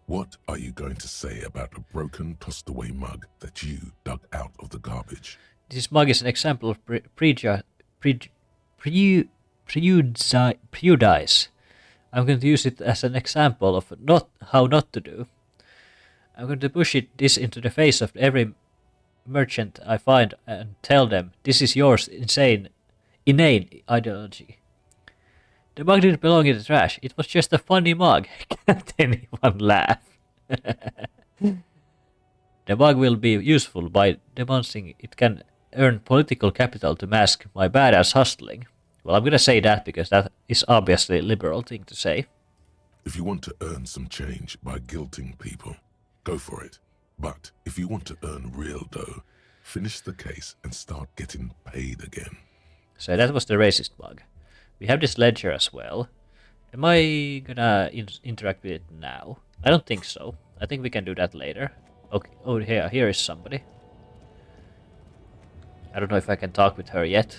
What are you going to say about a broken, tossed-away mug that you dug out of the garbage? This mug is an example of prejudice. I'm going to use it as an example of how not to do. I'm going to push this into the face of every merchant I find and tell them, this is yours inane ideology. The mug didn't belong in the trash. It was just a funny mug. Can't anyone laugh? The mug will be useful by demonstrating it can earn political capital to mask my badass hustling. Well, I'm gonna say that because that is obviously a liberal thing to say. If you want to earn some change by guilting people, go for it. But if you want to earn real dough, finish the case and start getting paid again. So that was the racist mug. We have this ledger as well. Am I gonna interact with it now? I don't think so. I think we can do that later. Okay. Oh, here is somebody. I don't know if I can talk with her yet.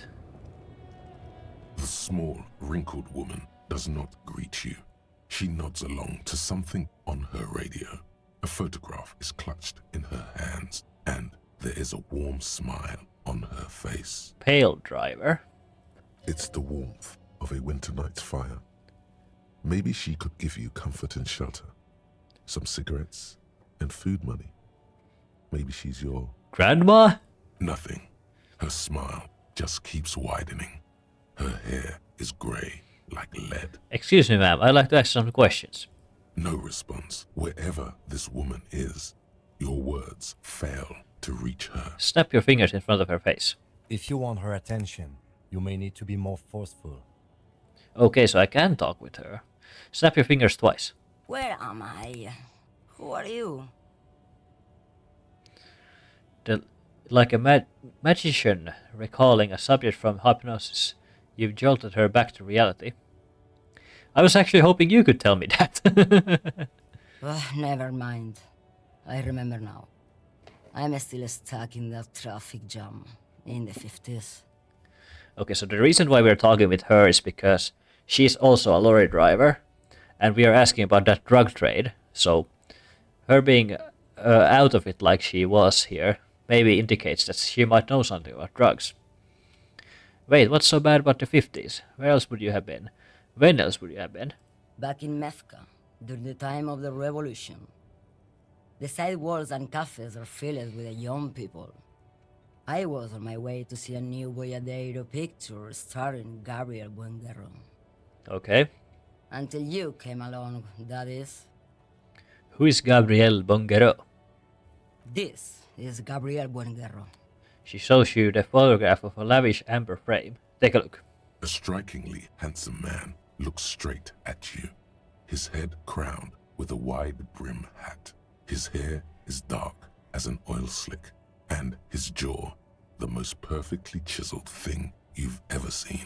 The small, wrinkled woman does not greet you. She nods along to something on her radio. A photograph is clutched in her hands, and there is a warm smile on her face. Pale driver. It's the warmth of a winter night's fire. Maybe she could give you comfort and shelter, some cigarettes, and food money. Maybe she's your... Grandma? Nothing. Her smile just keeps widening. Her hair is grey like lead. Excuse me, ma'am. I'd like to ask some questions. No response. Wherever this woman is, your words fail to reach her. Snap your fingers in front of her face. If you want her attention, you may need to be more forceful. Okay, so I can talk with her. Snap your fingers twice. Where am I? Who are you? Like a magician recalling a subject from hypnosis, you've jolted her back to reality. I was actually hoping you could tell me that. Never mind. I remember now. I'm still stuck in that traffic jam in the 50s. Okay, so the reason why we're talking with her is because she's also a lorry driver, and we are asking about that drug trade. So, her being out of it like she was here maybe indicates that she might know something about drugs. Wait, what's so bad about the 50s? Where else would you have been? When else would you have been? Back in Methka, during the time of the revolution. The sidewalks and cafes are filled with young people. I was on my way to see a new Boyadero picture starring Gabriel Buenguerro. Okay. Until you came along, that is. Who is Gabrielle Bonguero? This is Gabriel Buenguerro. She shows you the photograph of a lavish amber frame. Take a look. A strikingly handsome man looks straight at you, his head crowned with a wide brim hat. His hair is dark as an oil slick, and his jaw the most perfectly chiseled thing you've ever seen.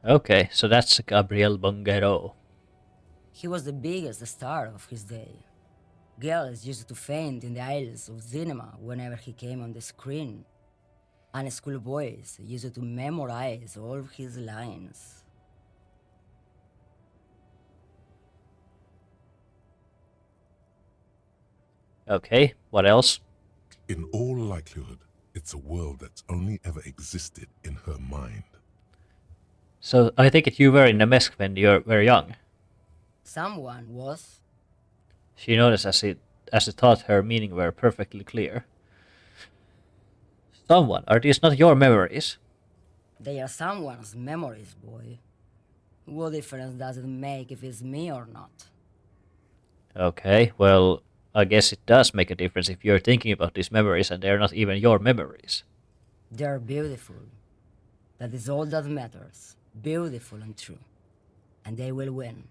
Okay, so that's Gabriel Bonguero. He was the biggest star of his day. Girls used to faint in the aisles of cinema whenever he came on the screen. And schoolboys used to memorize all of his lines. Okay, what else? In all likelihood, it's a world that's only ever existed in her mind. So I take it you were in the mess when you were young. Someone was. She noticed as it thought her meaning were perfectly clear. Someone, are these not your memories? They are someone's memories, boy. What difference does it make if it's me or not? Okay, well, I guess it does make a difference if you're thinking about these memories and they're not even your memories. They're beautiful. That is all that matters. Beautiful and true. And they will win.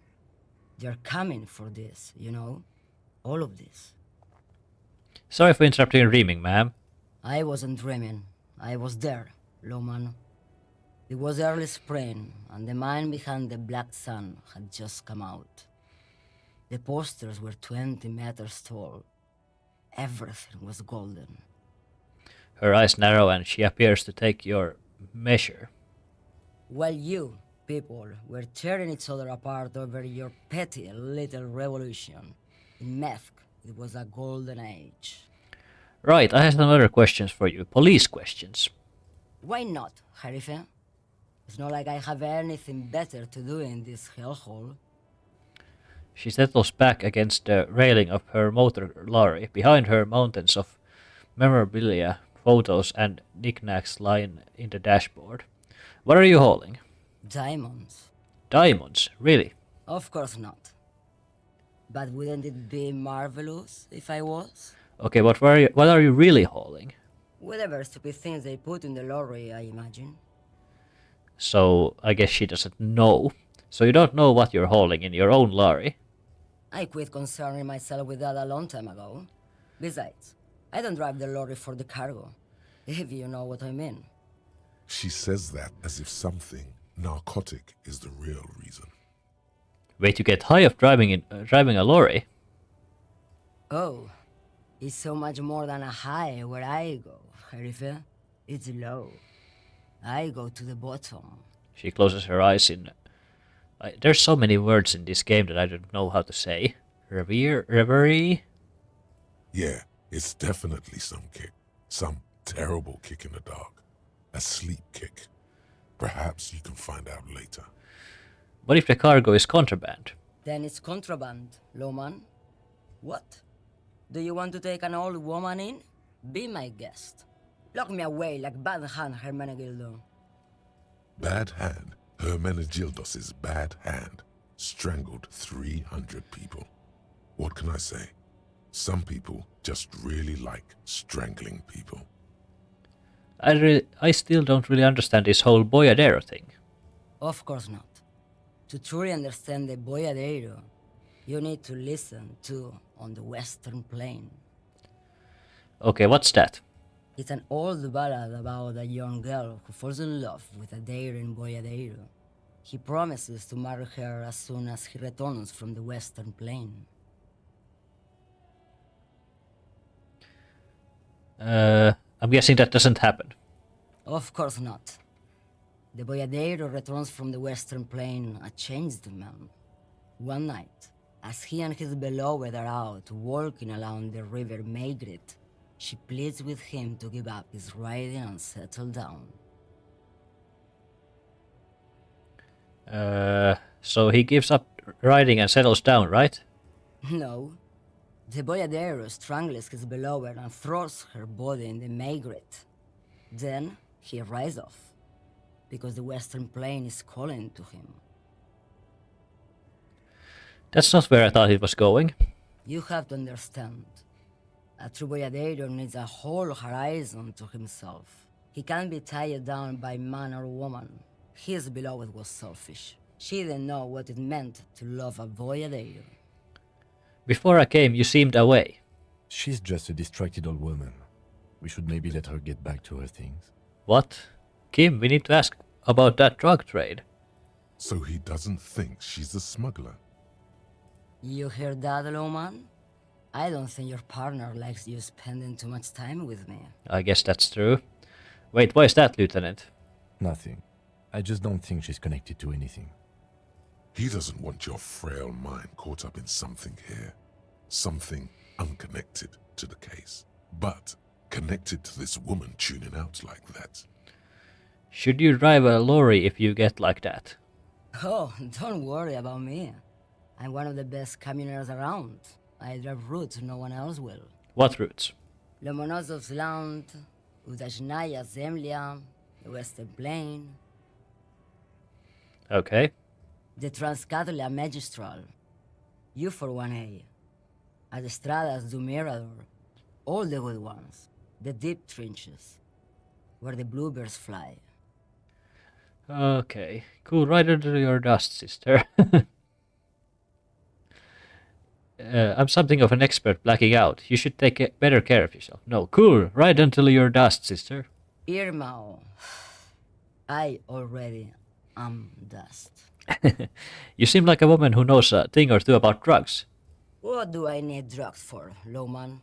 They're coming for this, you know? All of this. Sorry for interrupting your dreaming, ma'am. I wasn't dreaming. I was there, Loman. It was early spring, and the mine behind the black sun had just come out. The posters were 20 meters tall. Everything was golden. Her eyes narrow and she appears to take your measure. While you, people, were tearing each other apart over your petty little revolution, in Methk, it was a golden age. Right, I have some other questions for you. Police questions. Why not, Harife? It's not like I have anything better to do in this hellhole. She settles back against the railing of her motor lorry. Behind her, mountains of memorabilia, photos, and knickknacks lie in the dashboard. What are you hauling? Diamonds. Diamonds, really? Of course not. But wouldn't it be marvelous if I was? Okay, what are you really hauling? Whatever stupid things they put in the lorry, I imagine. So, I guess she doesn't know. So you don't know what you're hauling in your own lorry? I quit concerning myself with that a long time ago. Besides, I don't drive the lorry for the cargo, if you know what I mean. She says that as if something narcotic is the real reason. Wait, you get high of driving a lorry? Oh, it's so much more than a high where I go, Harife. It's low. I go to the bottom. She closes her eyes in... there's so many words in this game that I don't know how to say. Reverie? Yeah, it's definitely some kick. Some terrible kick in the dark. A sleep kick. Perhaps you can find out later. What if the cargo is contraband? Then it's contraband, Loman. What? Do you want to take an old woman in? Be my guest. Lock me away like Bad Hand Hermenegildo. Bad Hand, Hermenegildos's bad hand, strangled 300 people. What can I say? Some people just really like strangling people. I still don't really understand this whole boyadero thing. Of course not. To truly understand the boyadero, you need to listen to On the Western Plain. Okay, what's that? It's an old ballad about a young girl who falls in love with a daring boyadero. He promises to marry her as soon as he returns from the Western Plain. I'm guessing that doesn't happen. Of course not. The boyadero returns from the Western Plain a changed man. One night, as he and his beloved are out walking along the river Maygrit, she pleads with him to give up his riding and settle down. So he gives up riding and settles down, right? No. The boyadero strangles his beloved and throws her body in the Maygrit. Then he rides off, because the Western Plain is calling to him. That's not where I thought it was going. You have to understand. A true boyadero needs a whole horizon to himself. He can't be tied down by man or woman. His beloved was selfish. She didn't know what it meant to love a boyadero. Before I came, you seemed away. She's just a distracted old woman. We should maybe let her get back to her things. What? Kim, we need to ask about that drug trade. So he doesn't think she's a smuggler. You hear that, Loman? I don't think your partner likes you spending too much time with me. I guess that's true. Wait, why is that, Lieutenant? Nothing. I just don't think she's connected to anything. He doesn't want your frail mind caught up in something here. Something unconnected to the case. But connected to this woman tuning out like that. Should you drive a lorry if you get like that? Oh, don't worry about me. I'm one of the best camioners around. I drive routes no one else will. What routes? Lomonosov's Land, Udajnaya Zemlya, the Western Plain, Okay. the Transcatalia Magistral, U41A, Adestradas du Mirador, all the good ones, the deep trenches, where the bluebirds fly. Okay. Cool, right under your dust, sister. I'm something of an expert blacking out. You should take better care of yourself. No, cool, right until your dust, sister. Irmao, I already am dust. You seem like a woman who knows a thing or two about drugs. What do I need drugs for, Lowman?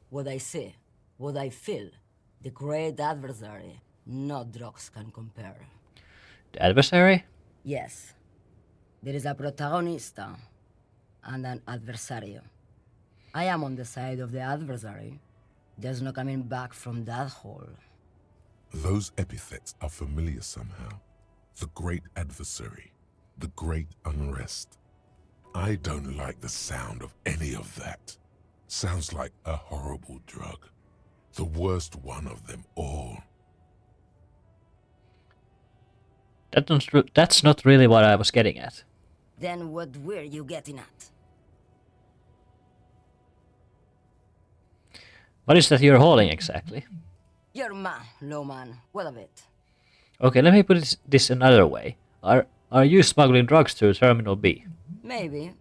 What I see, what I feel, the great adversary, no drugs can compare. The adversary? Yes, there is a protagonista and an adversario. I am on the side of the adversary. There's no coming back from that hole. Those epithets are familiar somehow. The great adversary. The great unrest. I don't like the sound of any of that. Sounds like a horrible drug. The worst one of them all. That's not really what I was getting at. Then what were you getting at? What is that you're hauling exactly? Your man, Lowman, what of it? Okay, let me put this another way. Are you smuggling drugs to Terminal B? Maybe.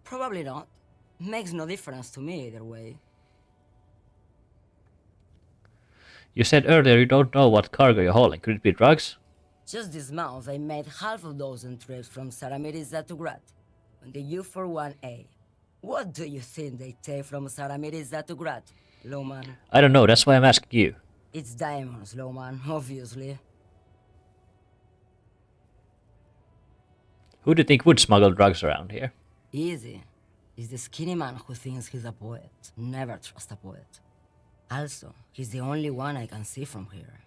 Probably not. Makes no difference to me either way. You said earlier you don't know what cargo you're hauling. Could it be drugs? Just this month, I made half a dozen trips from Saramiriza to Grad on the U41A. What do you think they take from Saramiriza to Grad, Lowman? I don't know, that's why I'm asking you. It's diamonds, Lowman, obviously. Who do you think would smuggle drugs around here? Easy. It's the skinny man who thinks he's a poet. Never trust a poet. Also, he's the only one I can see from here.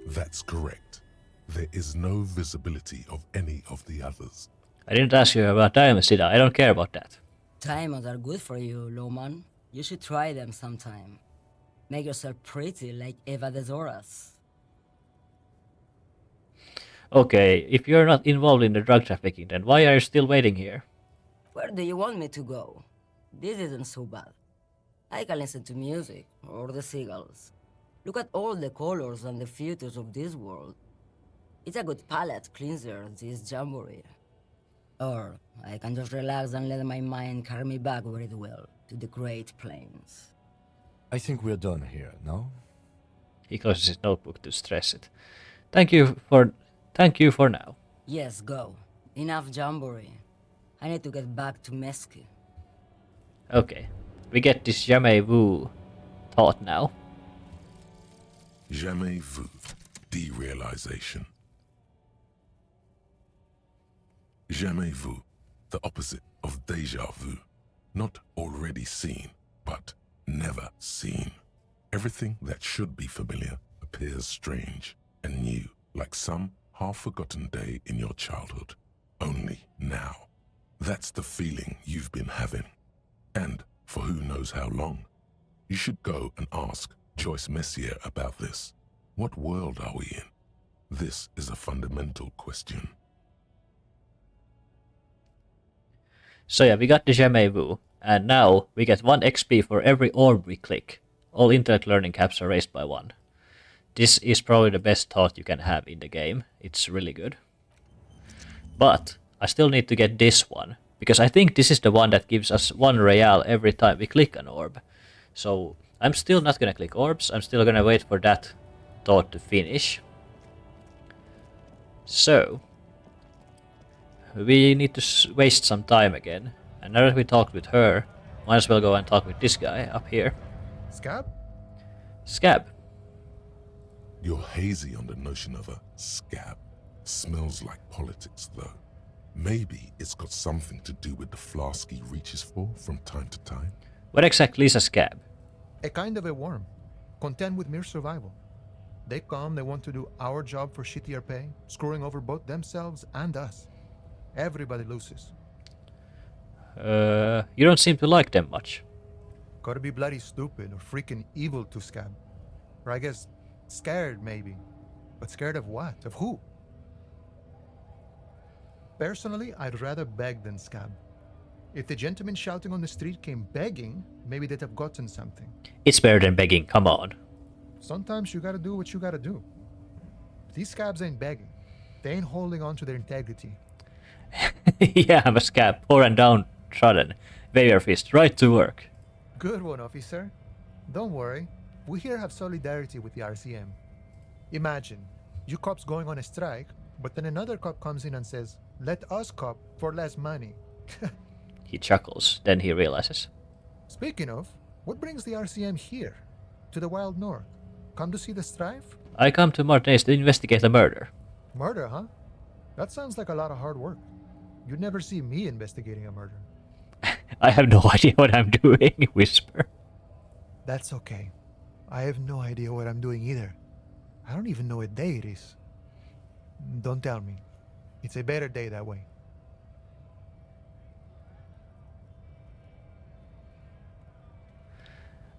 That's correct. There is no visibility of any of the others. I didn't ask you about diamonds, did I? I don't care about that. Diamonds are good for you, Lowman. You should try them sometime. Make yourself pretty like Eva de Zoras. Okay, if you're not involved in the drug trafficking, then why are you still waiting here? Where do you want me to go? This isn't so bad. I can listen to music, or the seagulls. Look at all the colors and the features of this world. It's a good palate cleanser, this jamboree. Or I can just relax and let my mind carry me back where it will, to the Great Plains. I think we're done here, no? He closes his notebook to stress it. Thank you for now. Yes, go. Enough jamboree. I need to get back to Mesky. Okay. We get this jamais vu thought now. Jamais vu. Derealization. Jamais vu. The opposite of déjà vu. Not already seen, but never seen. Everything that should be familiar appears strange and new, like some half-forgotten day in your childhood. Only now. That's the feeling you've been having. And for who knows how long. You should go and ask Joyce Messier about this. What world are we in? This is a fundamental question. So yeah, we got the jamais vu, and now we get 1 XP for every orb we click. All intellect learning caps are raised by 1. This is probably the best thought you can have in the game. It's really good. But I still need to get this one, because I think this is the one that gives us 1 real every time we click an orb. So I'm still not gonna click orbs, I'm still gonna wait for that thought to finish. So we need to waste some time again, and now that we talked with her, might as well go and talk with this guy up here. Scab? Scab. You're hazy on the notion of a scab. Smells like politics, though. Maybe it's got something to do with the flask he reaches for from time to time. What exactly is a scab? A kind of a worm, content with mere survival. They come, they want to do our job for shittier pay, screwing over both themselves and us. Everybody loses. You don't seem to like them much. Gotta be bloody stupid or freaking evil to Scab. Or I guess scared, maybe. But scared of what? Of who? Personally, I'd rather beg than Scab. If the gentleman shouting on the street came begging, maybe they'd have gotten something. It's better than begging, come on. Sometimes you gotta do what you gotta do. These Scabs ain't begging. They ain't holding on to their integrity. Yeah, I'm a scab, poor and downtrodden. Wave your fist, right to work. Good one, officer. Don't worry. We here have solidarity with the RCM. Imagine, you cops going on a strike, but then another cop comes in and says, "Let us cop for less money." He chuckles, then he realizes. Speaking of, what brings the RCM here? To the Wild North? Come to see the strife? I come to Martinez to investigate a murder. Murder, huh? That sounds like a lot of hard work. You'd never see me investigating a murder. I have no idea what I'm doing, whisper. That's okay. I have no idea what I'm doing either. I don't even know what day it is. Don't tell me. It's a better day that way.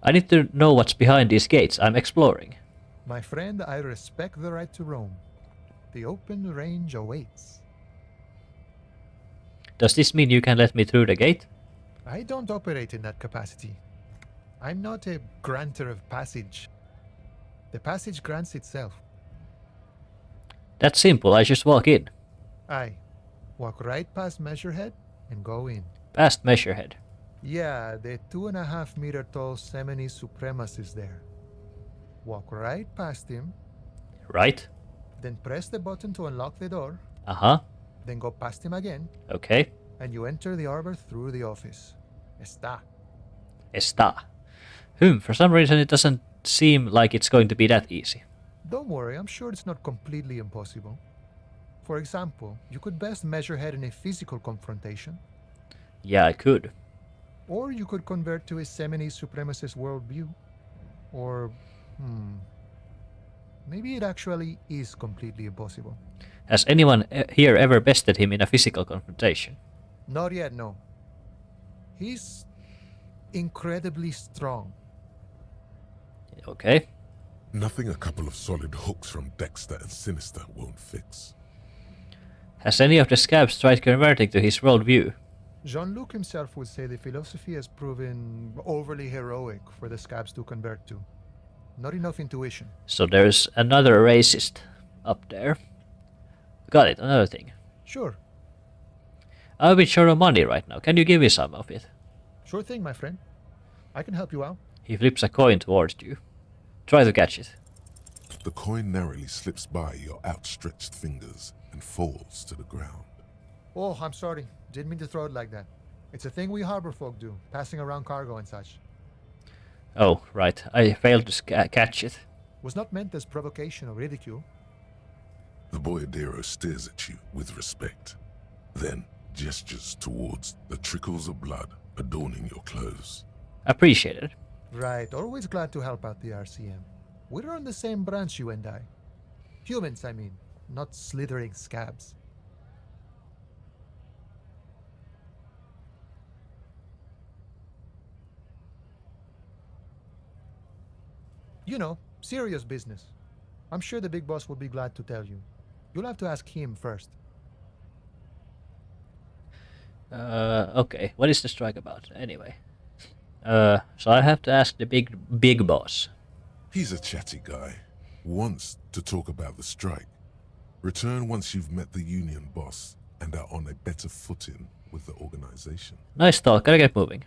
I need to know what's behind these gates. I'm exploring. My friend, I respect the right to roam. The open range awaits. Does this mean you can let me through the gate? I don't operate in that capacity. I'm not a granter of passage. The passage grants itself. That's simple, I just walk in. Aye. Walk right past Measurehead and go in. Past Measurehead. Yeah, the 2.5 meter tall Semini supremacist there. Walk right past him, Right? then press the button to unlock the door, Uh-huh. then go past him again, Okay. and you enter the arbor through the office. Está. Está. For some reason it doesn't seem like it's going to be that easy. Don't worry, I'm sure it's not completely impossible. For example, you could best Measurehead in a physical confrontation, Yeah, I could. or you could convert to a Semini supremacist worldview. Or, maybe it actually is completely impossible. Has anyone here ever bested him in a physical confrontation? Not yet, no. He's incredibly strong. Okay. Nothing a couple of solid hooks from Dexter and Sinister won't fix. Has any of the scabs tried converting to his worldview? Jean-Luc himself would say the philosophy has proven overly heroic for the scabs to convert to. Not enough intuition. So there's another racist up there. Got it, another thing. Sure. I'm a bit short of money right now. Can you give me some of it? Sure thing, my friend. I can help you out. He flips a coin towards you. Try to catch it. The coin narrowly slips by your outstretched fingers and falls to the ground. Oh, I'm sorry. Didn't mean to throw it like that. It's a thing we harbor folk do, passing around cargo and such. Oh, right. I failed to catch it. Was not meant as provocation or ridicule. The boyardero stares at you with respect, then gestures towards the trickles of blood adorning your clothes. Appreciated. Right, always glad to help out the RCM. We're on the same branch, you and I. Humans, I mean, not slithering scabs. You know, serious business. I'm sure the big boss will be glad to tell you. You'll have to ask him first. Okay. What is the strike about, anyway? So I have to ask the big boss. He's a chatty guy. Wants to talk about the strike. Return once you've met the union boss and are on a better footing with the organization. Nice talk, gotta get moving.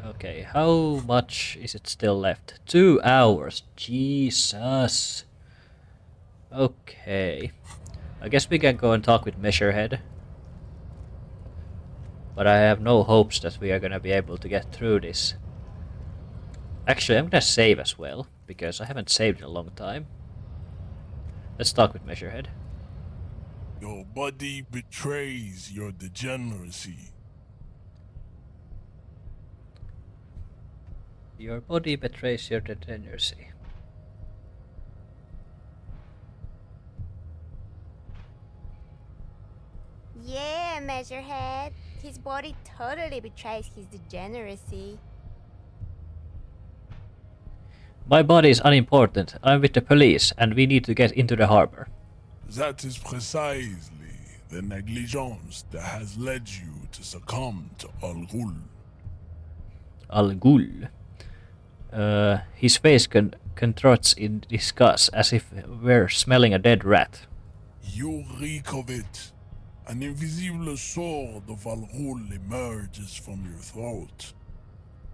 Okay, how much is it still left? 2 hours. Jesus. Okay. I guess we can go and talk with Measurehead. But I have no hopes that we are gonna be able to get through this. Actually, I'm gonna save as well, because I haven't saved in a long time. Let's talk with Measurehead. Your body betrays your degeneracy. Your body betrays your degeneracy. Yeah, Measurehead. His body totally betrays his degeneracy. My body is unimportant. I'm with the police, and we need to get into the harbor. That is precisely the negligence that has led you to succumb to Al Ghul. Al Ghul. His face contorts in disgust, as if we're smelling a dead rat. You reek of it. An invisible sword of Al Ghul emerges from your throat.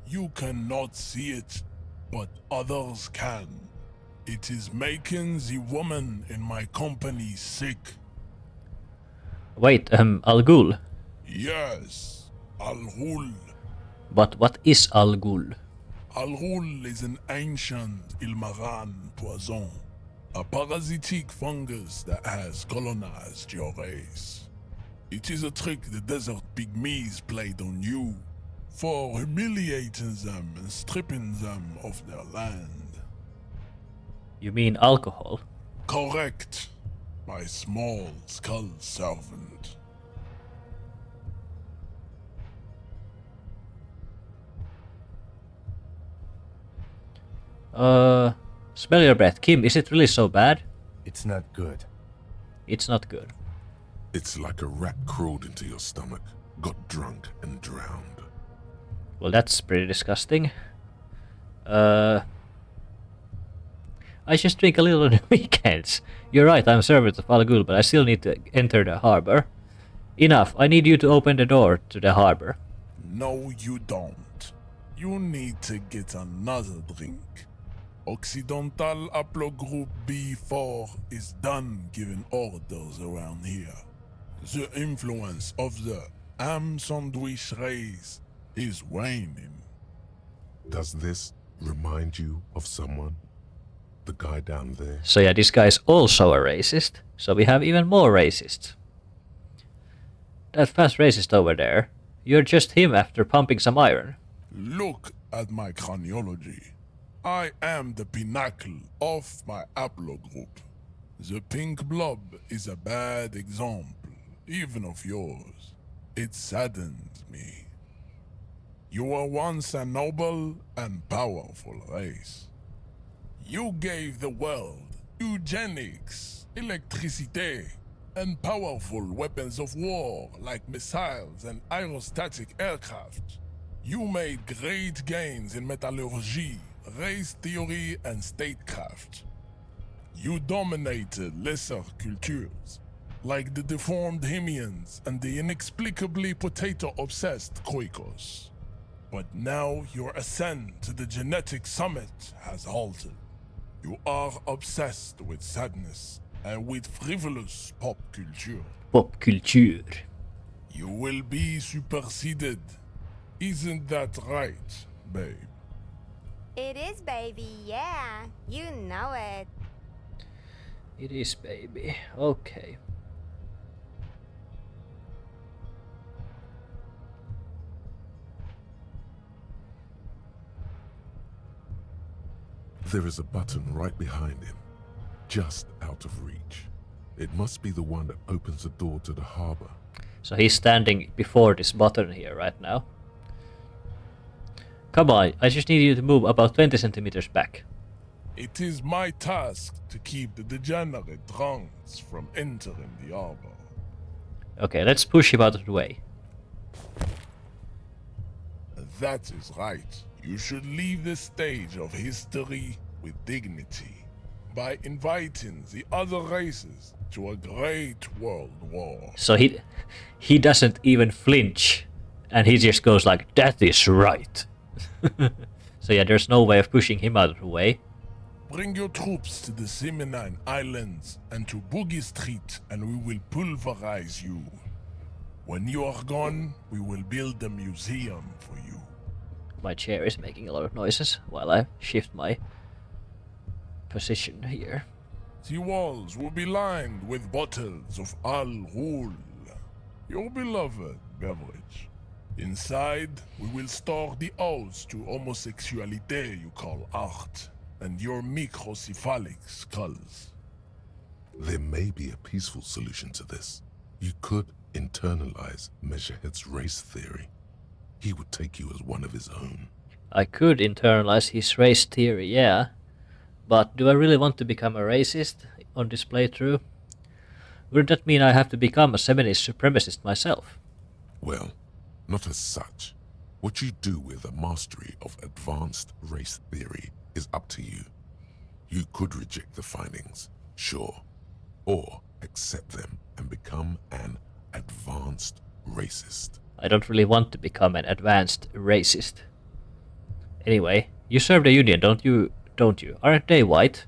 You cannot see it, but others can. It is making the woman in my company sick. Wait, Al Ghul? Yes, Al Ghul. But what is Al Ghul? Al Ghul is an ancient Ilmaran poison, a parasitic fungus that has colonized your race. It is a trick the desert pygmies played on you, for humiliating them and stripping them of their land. You mean alcohol? Correct, my small skull servant. Smell your breath. Kim, is it really so bad? It's not good. It's not good. It's like a rat crawled into your stomach, got drunk and drowned. Well, that's pretty disgusting. I just drink a little on the weekends. You're right, I'm servant of Al Ghul, but I still need to enter the harbor. Enough, I need you to open the door to the harbor. No, you don't. You need to get another drink. Occidental Haplogroup B4 is done giving orders around here. The influence of the ham sandwich race is waning. Does this remind you of someone? The guy down there? So yeah, this guy is also a racist. So we have even more racists. That fast racist over there. You're just him after pumping some iron. Look at my craniology. I am the pinnacle of my haplogroup. The pink blob is a bad example, even of yours. It saddens me. You were once a noble and powerful race. You gave the world eugenics, electricité, and powerful weapons of war like missiles and aerostatic aircraft. You made great gains in metallurgy, race theory, and statecraft. You dominated lesser cultures, like the deformed Hemians and the inexplicably potato-obsessed Khoikos. But now your ascent to the genetic summit has halted. You are obsessed with sadness and with frivolous pop culture. Pop culture. You will be superseded. Isn't that right, babe? It is, baby, yeah. You know it. It is, baby. Okay. There is a button right behind him, just out of reach. It must be the one that opens the door to the harbor. So he's standing before this button here right now. Come on, I just need you to move about 20 centimeters back. It is my task to keep the degenerate drunks from entering the harbor. Okay, let's push him out of the way. That is right. You should leave the stage of history with dignity by inviting the other races to a great world war. So he doesn't even flinch, and he just goes like, "That is right." So yeah, there's no way of pushing him out of the way. Bring your troops to the Seminine Islands and to Boogie Street, and we will pulverize you. When you are gone, we will build a museum for you. My chair is making a lot of noises while I shift my position here. The walls will be lined with bottles of Al Ghul, your beloved beverage. Inside, we will store the odes to homosexuality you call art, and your microcephalic skulls. There may be a peaceful solution to this. You could internalize Measurehead's race theory. He would take you as one of his own. I could internalize his race theory, yeah. But do I really want to become a racist on this playthrough? Would that mean I have to become a feminist supremacist myself? Well, not as such. What you do with a mastery of advanced race theory is up to you. You could reject the findings, sure, or accept them and become an advanced racist. I don't really want to become an advanced racist. Anyway, you serve the Union, don't you? Aren't they white?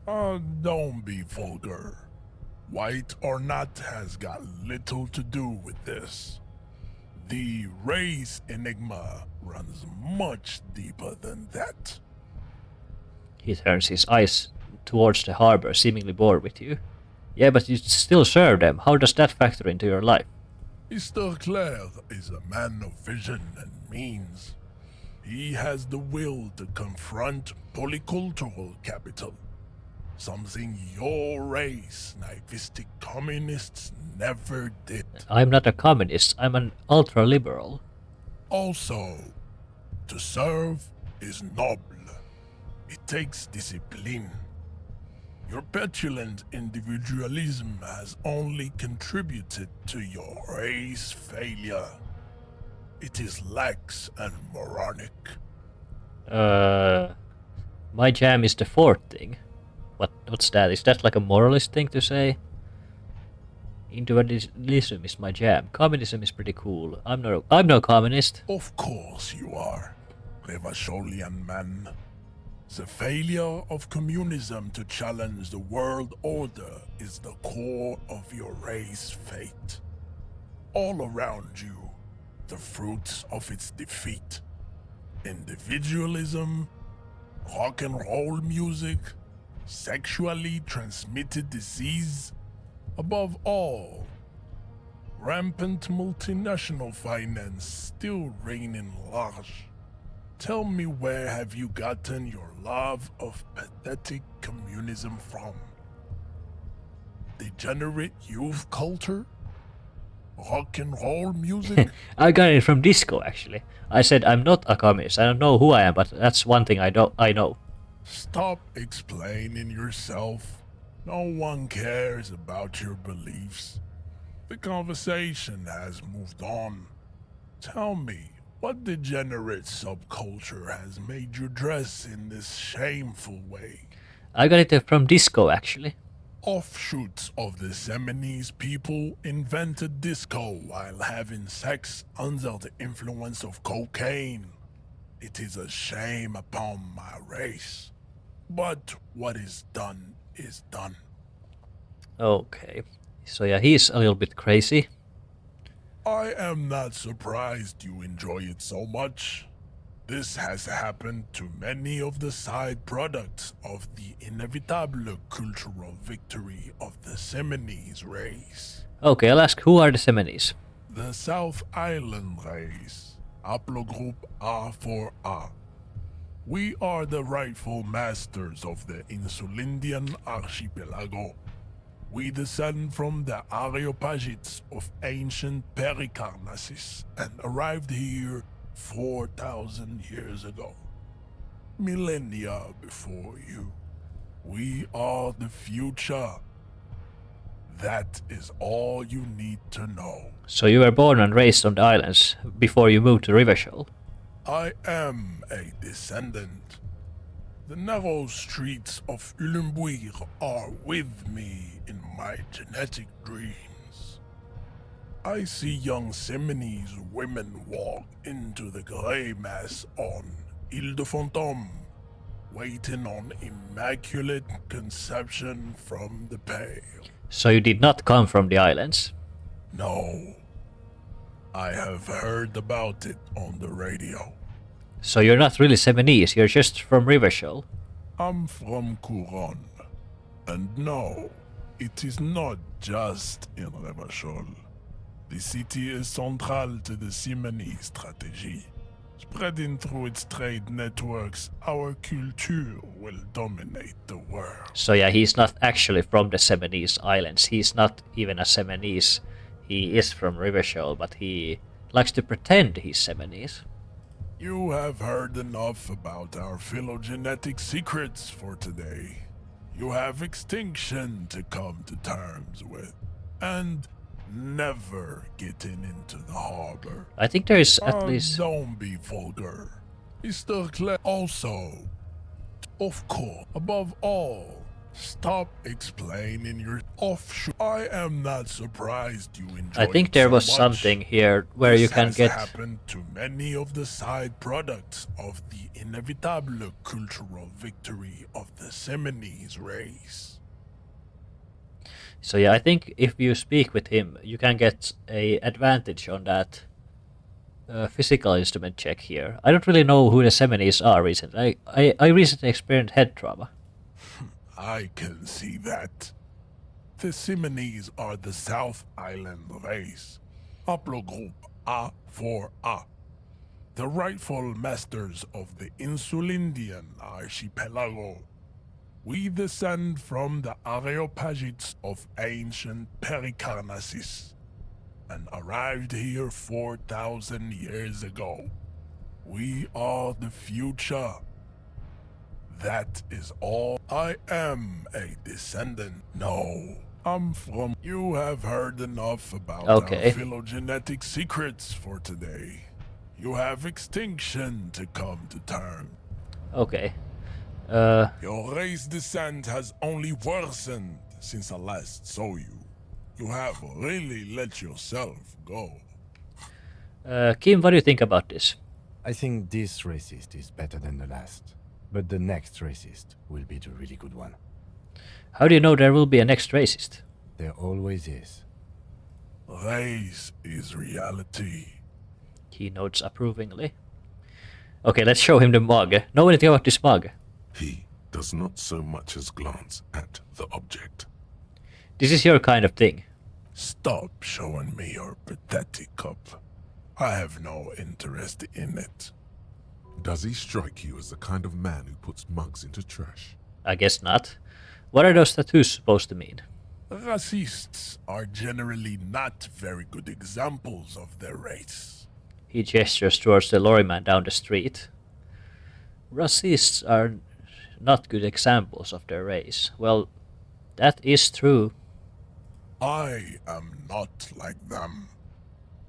Don't be vulgar. White or not has got little to do with this. The race enigma runs much deeper than that. He turns his eyes towards the harbor, seemingly bored with you. Yeah, but you still serve them. How does that factor into your life? Mr. Clare is a man of vision and means. He has the will to confront polycultural capital, something your race, naivistic communists, never did. I'm not a communist, I'm an ultra-liberal. Also, to serve is noble. It takes discipline. Your petulant individualism has only contributed to your race failure. It is lax and moronic. My jam is the fourth thing. What's that? Is that like a moralist thing to say? Individualism is my jam. Communism is pretty cool. I'm no communist. Of course you are, Revacholian man. The failure of communism to challenge the world order is the core of your race fate. All around you, the fruits of its defeat. Individualism, rock and roll music, sexually transmitted disease, above all, rampant multinational finance still reigning large. Tell me, where have you gotten your love of pathetic communism from? Degenerate youth culture? Rock and roll music? I got it from Disco, actually. I said I'm not a communist. I don't know who I am, but that's one thing I know. Stop explaining yourself. No one cares about your beliefs. The conversation has moved on. Tell me, what degenerate subculture has made you dress in this shameful way? I got it from Disco, actually. Offshoots of the Seminoles people invented disco while having sex under the influence of cocaine. It is a shame upon my race. But what is done is done. Okay. So yeah, he's a little bit crazy. I am not surprised you enjoy it so much. This has happened to many of the side products of the inevitable cultural victory of the Seminoles race. Okay, I'll ask, who are the Seminoles? The South Island race, haplogroup A4A. We are the rightful masters of the Insulindian archipelago. We descend from the Areopagites of ancient Pericarnassus and arrived here 4,000 years ago. Millennia before you. We are the future. That is all you need to know. So you were born and raised on the islands before you moved to Revachol. I am a descendant. The narrow streets of Ulimbuir are with me in my genetic dreams. I see young Seminoles women walk into the grey mass on Ile de Fantôme, waiting on immaculate conception from the pale. So you did not come from the islands? No. I have heard about it on the radio. So you're not really Seminoles, you're just from Revachol. I'm from Couronne. And no, it is not just in Revachol. The city is central to the Seminoles strategy. Spreading through its trade networks, our culture will dominate the world. So yeah, he's not actually from the Seminoles Islands. He's not even a Seminoles. He is from Revachol, but he likes to pretend he's Seminoles. You have heard enough about our phylogenetic secrets for today. You have extinction to come to terms with, and never getting into the harbor. I think there is at least... Don't be vulgar. Mr. Clay, also, of course, above all, stop explaining your offshoot. I am not surprised you enjoy I think it there so was much. something here where you can This get... has happened to many of the side products of the inevitable cultural victory of the Seminoles race. So yeah, I think if you speak with him, you can get a advantage on that physical instrument check here. I don't really know who the Seminoles are recently. I recently experienced head trauma. I can see that. The Seminoles are the South Island race, haplogroup A4A, the rightful masters of the Insulindian archipelago. We descend from the Areopagites of ancient Pericarnassus and arrived here 4,000 years ago. We are the future. That is all. I am a descendant. No, I'm from... You have heard enough about our phylogenetic secrets for today. You have extinction to come to terms. Okay. Your race descent has only worsened since I last saw you. You have really let yourself go. Kim, what do you think about this? I think this racist is better than the last. But the next racist will be the really good one. How do you know there will be a next racist? There always is. Race is reality. He nods approvingly. Okay, let's show him the mug. Know anything about this mug? He does not so much as glance at the object. This is your kind of thing. Stop showing me your pathetic cup. I have no interest in it. Does he strike you as the kind of man who puts mugs into trash? I guess not. What are those tattoos supposed to mean? Racists are generally not very good examples of their race. He gestures towards the lorryman down the street. Racists are not good examples of their race. Well, That is true. I am not like them.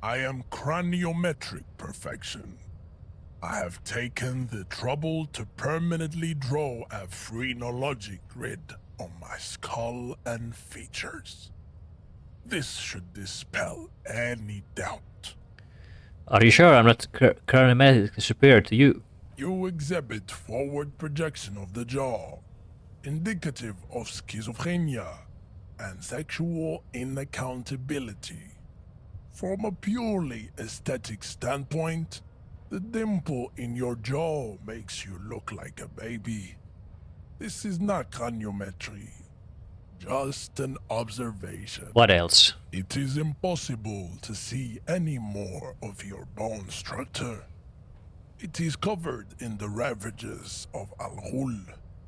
I am craniometric perfection. I have taken the trouble to permanently draw a phrenologic grid on my skull and features. This should dispel any doubt. Are you sure I'm not chronometrically superior to you? You exhibit forward projection of the jaw, indicative of schizophrenia and sexual inaccountability. From a purely aesthetic standpoint, the dimple in your jaw makes you look like a baby. This is not craniometry, just an observation. What else? It is impossible to see any more of your bone structure. It is covered in the ravages of Al-Ghul.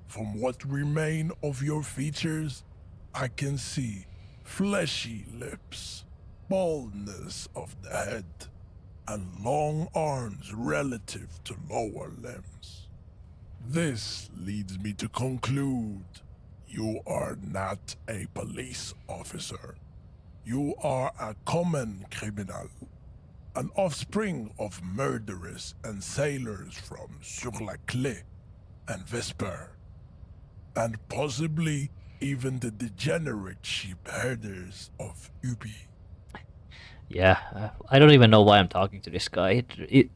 From what remain of your features, I can see fleshy lips, baldness of the head, and long arms relative to lower limbs. This leads me to conclude you are not a police officer. You are a common criminal, an offspring of murderers and sailors from Sur la Clé and Vesper, and possibly even the degenerate sheep herders of Ubi. Yeah, I don't even know why I'm talking to this guy.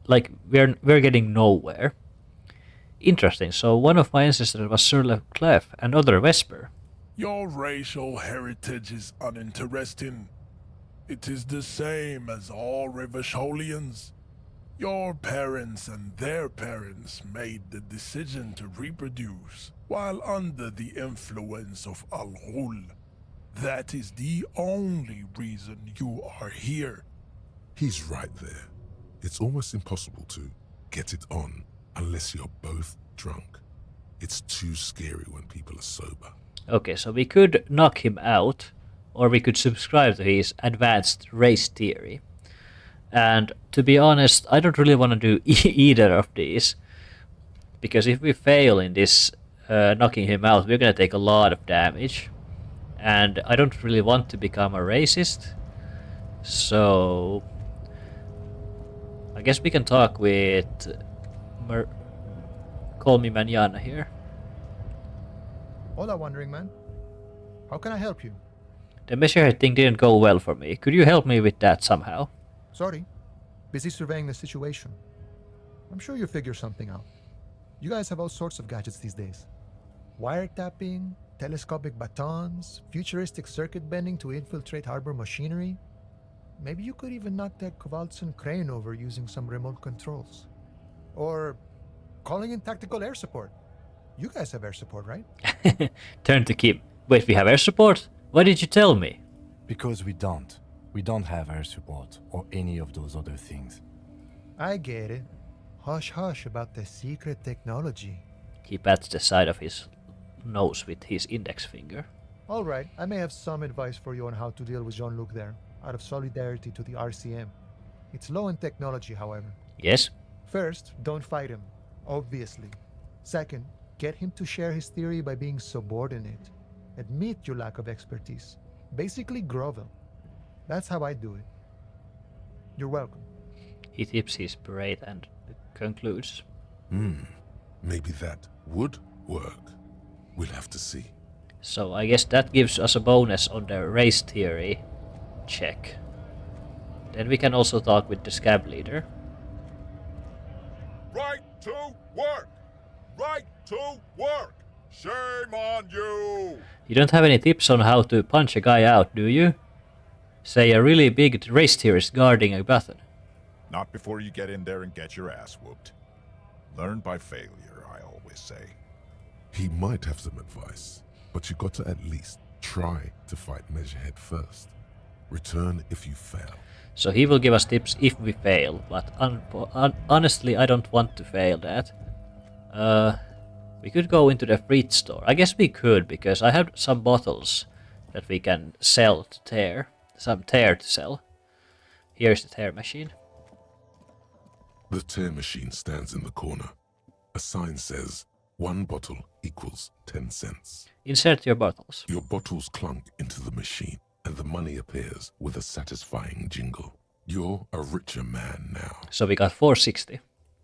Like we're getting nowhere. Interesting. So one of my ancestors was Sir Leclerc, another Vesper. Your racial heritage is uninteresting. It is the same as all Revacholians. Your parents and their parents made the decision to reproduce while under the influence of Al-Ghul. That is the only reason you are here. He's right there. It's almost impossible to get it on unless you're both drunk. It's too scary when people are sober. Okay, so we could knock him out, or we could subscribe to his advanced race theory. And to be honest, I don't really want to do either of these, because if we fail in this knocking him out, we're going to take a lot of damage. And I don't really want to become a racist, so I guess we can talk with Call Me Manana here. Hola, Wandering Man. How can I help you? The measure thing didn't go well for me. Could you help me with that somehow? Sorry. Busy surveying the situation. I'm sure you'll figure something out. You guys have all sorts of gadgets these days. Wiretapping, telescopic batons, futuristic circuit bending to infiltrate harbor machinery. Maybe you could even knock that Kowalson crane over using some remote controls. Or calling in tactical air support. You guys have air support, right? Turn to Kim. Wait, we have air support? Why did you tell me? Because we don't. We don't have air support or any of those other things. I get it. Hush hush about the secret technology. He pats the side of his nose with his index finger. All right, I may have some advice for you on how to deal with Jean-Luc there, out of solidarity to the RCM. It's low in technology, however. Yes? First, don't fight him, obviously. Second, get him to share his theory by being subordinate. Admit your lack of expertise. Basically grovel. That's how I do it. You're welcome. He tips his parade and concludes. Maybe that would work. We'll have to see. So I guess that gives us a bonus on the race theory check. Then we can also talk with the scab leader. Right to work! Right to work! Shame on you! You don't have any tips on how to punch a guy out, do you? Say a really big race theorist guarding a button. Not before you get in there and get your ass whooped. Learn by failure, I always say. He might have some advice, but you got to at least try to fight Measurehead first. Return if you fail. So he will give us tips if we fail, but honestly I don't want to fail that. We could go into the fruit store. I guess we could, because I have some bottles that we can sell to tear. Some tear to sell. Here's the tear machine. The tear machine stands in the corner. A sign says 1 bottle equals 10 cents. Insert your bottles. Your bottles clunk into the machine, and the money appears with a satisfying jingle. You're a richer man now. So we got 460.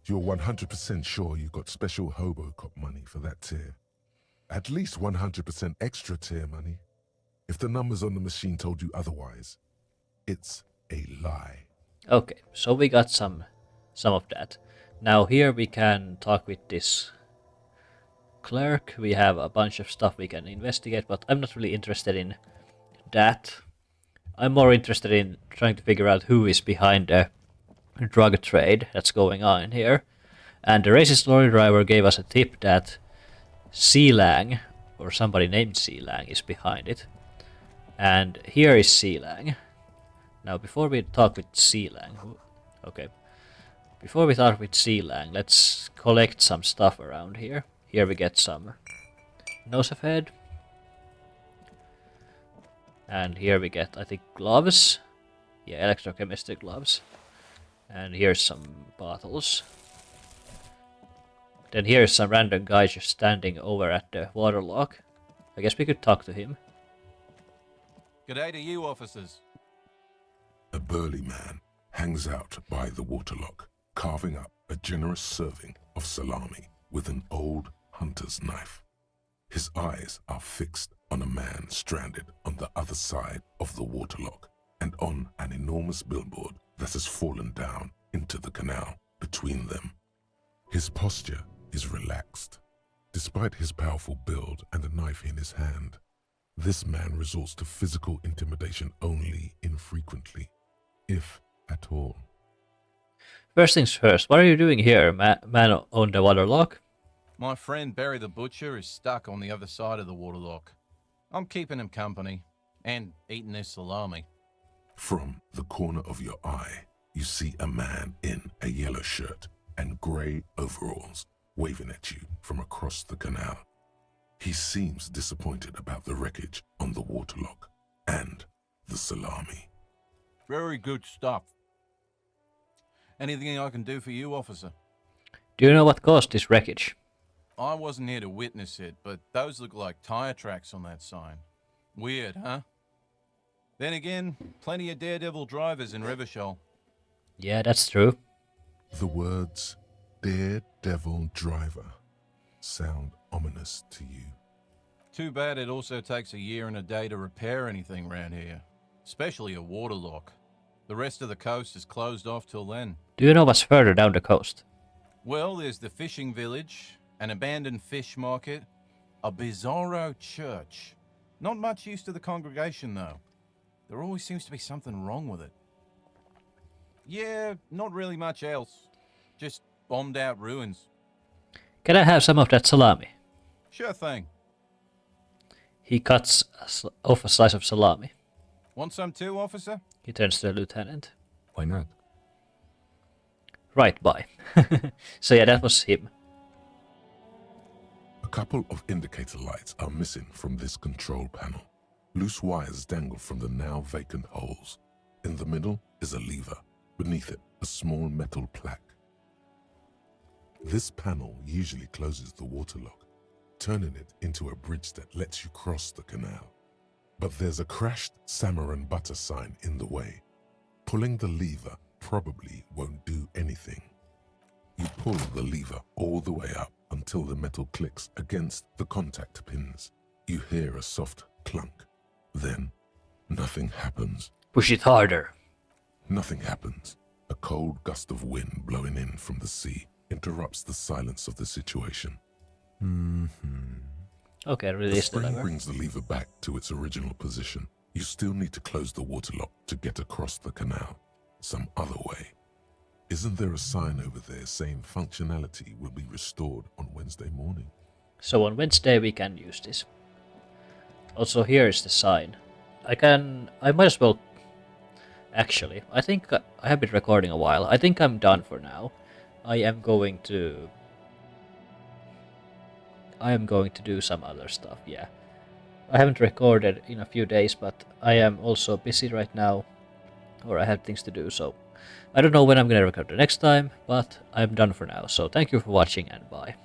You're 100% sure you got special hobo cop money for that tier. At least 100% extra tier money. If the numbers on the machine told you otherwise, it's a lie. Okay, so we got some of that. Now here we can talk with this clerk. We have a bunch of stuff we can investigate, but I'm not really interested in that. I'm more interested in trying to figure out who is behind the drug trade that's going on in here. And the racist lorry driver gave us a tip that Sealang, or somebody named Sealang, is behind it. And here is Sealang. Now before we talk with Sealang, before we talk with Sealang, let's collect some stuff around here. Here we get some nose of head. And here we get, I think, gloves. Yeah, electrochemistry gloves. And here's some bottles. Then here's some random guy just standing over at the waterlock. I guess we could talk to him. G'day to you, officers. A burly man hangs out by the waterlock, carving up a generous serving of salami with an old hunter's knife. His eyes are fixed on a man stranded on the other side of the waterlock and on an enormous billboard that has fallen down into the canal between them. His posture is relaxed. Despite his powerful build and a knife in his hand, this man resorts to physical intimidation only infrequently, if at all. First things first, what are you doing here, man on the waterlock? My friend Barry the Butcher is stuck on the other side of the waterlock. I'm keeping him company and eating his salami. From the corner of your eye, you see a man in a yellow shirt and grey overalls waving at you from across the canal. He seems disappointed about the wreckage on the waterlock and the salami. Very good stuff. Anything I can do for you, officer? Do you know what caused this wreckage? I wasn't here to witness it, but those look like tire tracks on that sign. Weird, huh? Then again, plenty of daredevil drivers in Revachol. Yeah, that's true. The words daredevil driver sound ominous to you. Too bad it also takes a year and a day to repair anything around here, especially a waterlock. The rest of the coast is closed off till then. Do you know what's further down the coast? Well, there's the fishing village, an abandoned fish market, a bizarro church. Not much use to the congregation, though. There always seems to be something wrong with it. Yeah, not really much else. Just bombed out ruins. Can I have some of that salami? Sure thing. He cuts off a slice of salami. Want some too, officer? He turns to the lieutenant. Why not? Right, bye. So yeah, that was him. A couple of indicator lights are missing from this control panel. Loose wires dangle from the now vacant holes. In the middle is a lever. Beneath it, a small metal plaque. This panel usually closes the waterlock, turning it into a bridge that lets you cross the canal. But there's a crashed salmon and butter sign in the way. Pulling the lever probably won't do anything. You pull the lever all the way up until the metal clicks against the contact pins. You hear a soft clunk. Then, nothing happens. Push it harder. Nothing happens. A cold gust of wind blowing in from the sea interrupts the silence of the situation. Okay, The release the spring lever. brings the lever back to its original position. You still need to close the waterlock to get across the canal. Some other way. Isn't there a sign over there saying functionality will be restored on Wednesday morning? So on Wednesday we can use this. Also here is the sign. I might as well... Actually, I think I have been recording a while. I think I'm done for now. I am going to do some other stuff, yeah. I haven't recorded in a few days, but I am also busy right now. Or I have things to do, so... I don't know when I'm gonna record the next time, but I'm done for now. So thank you for watching and bye.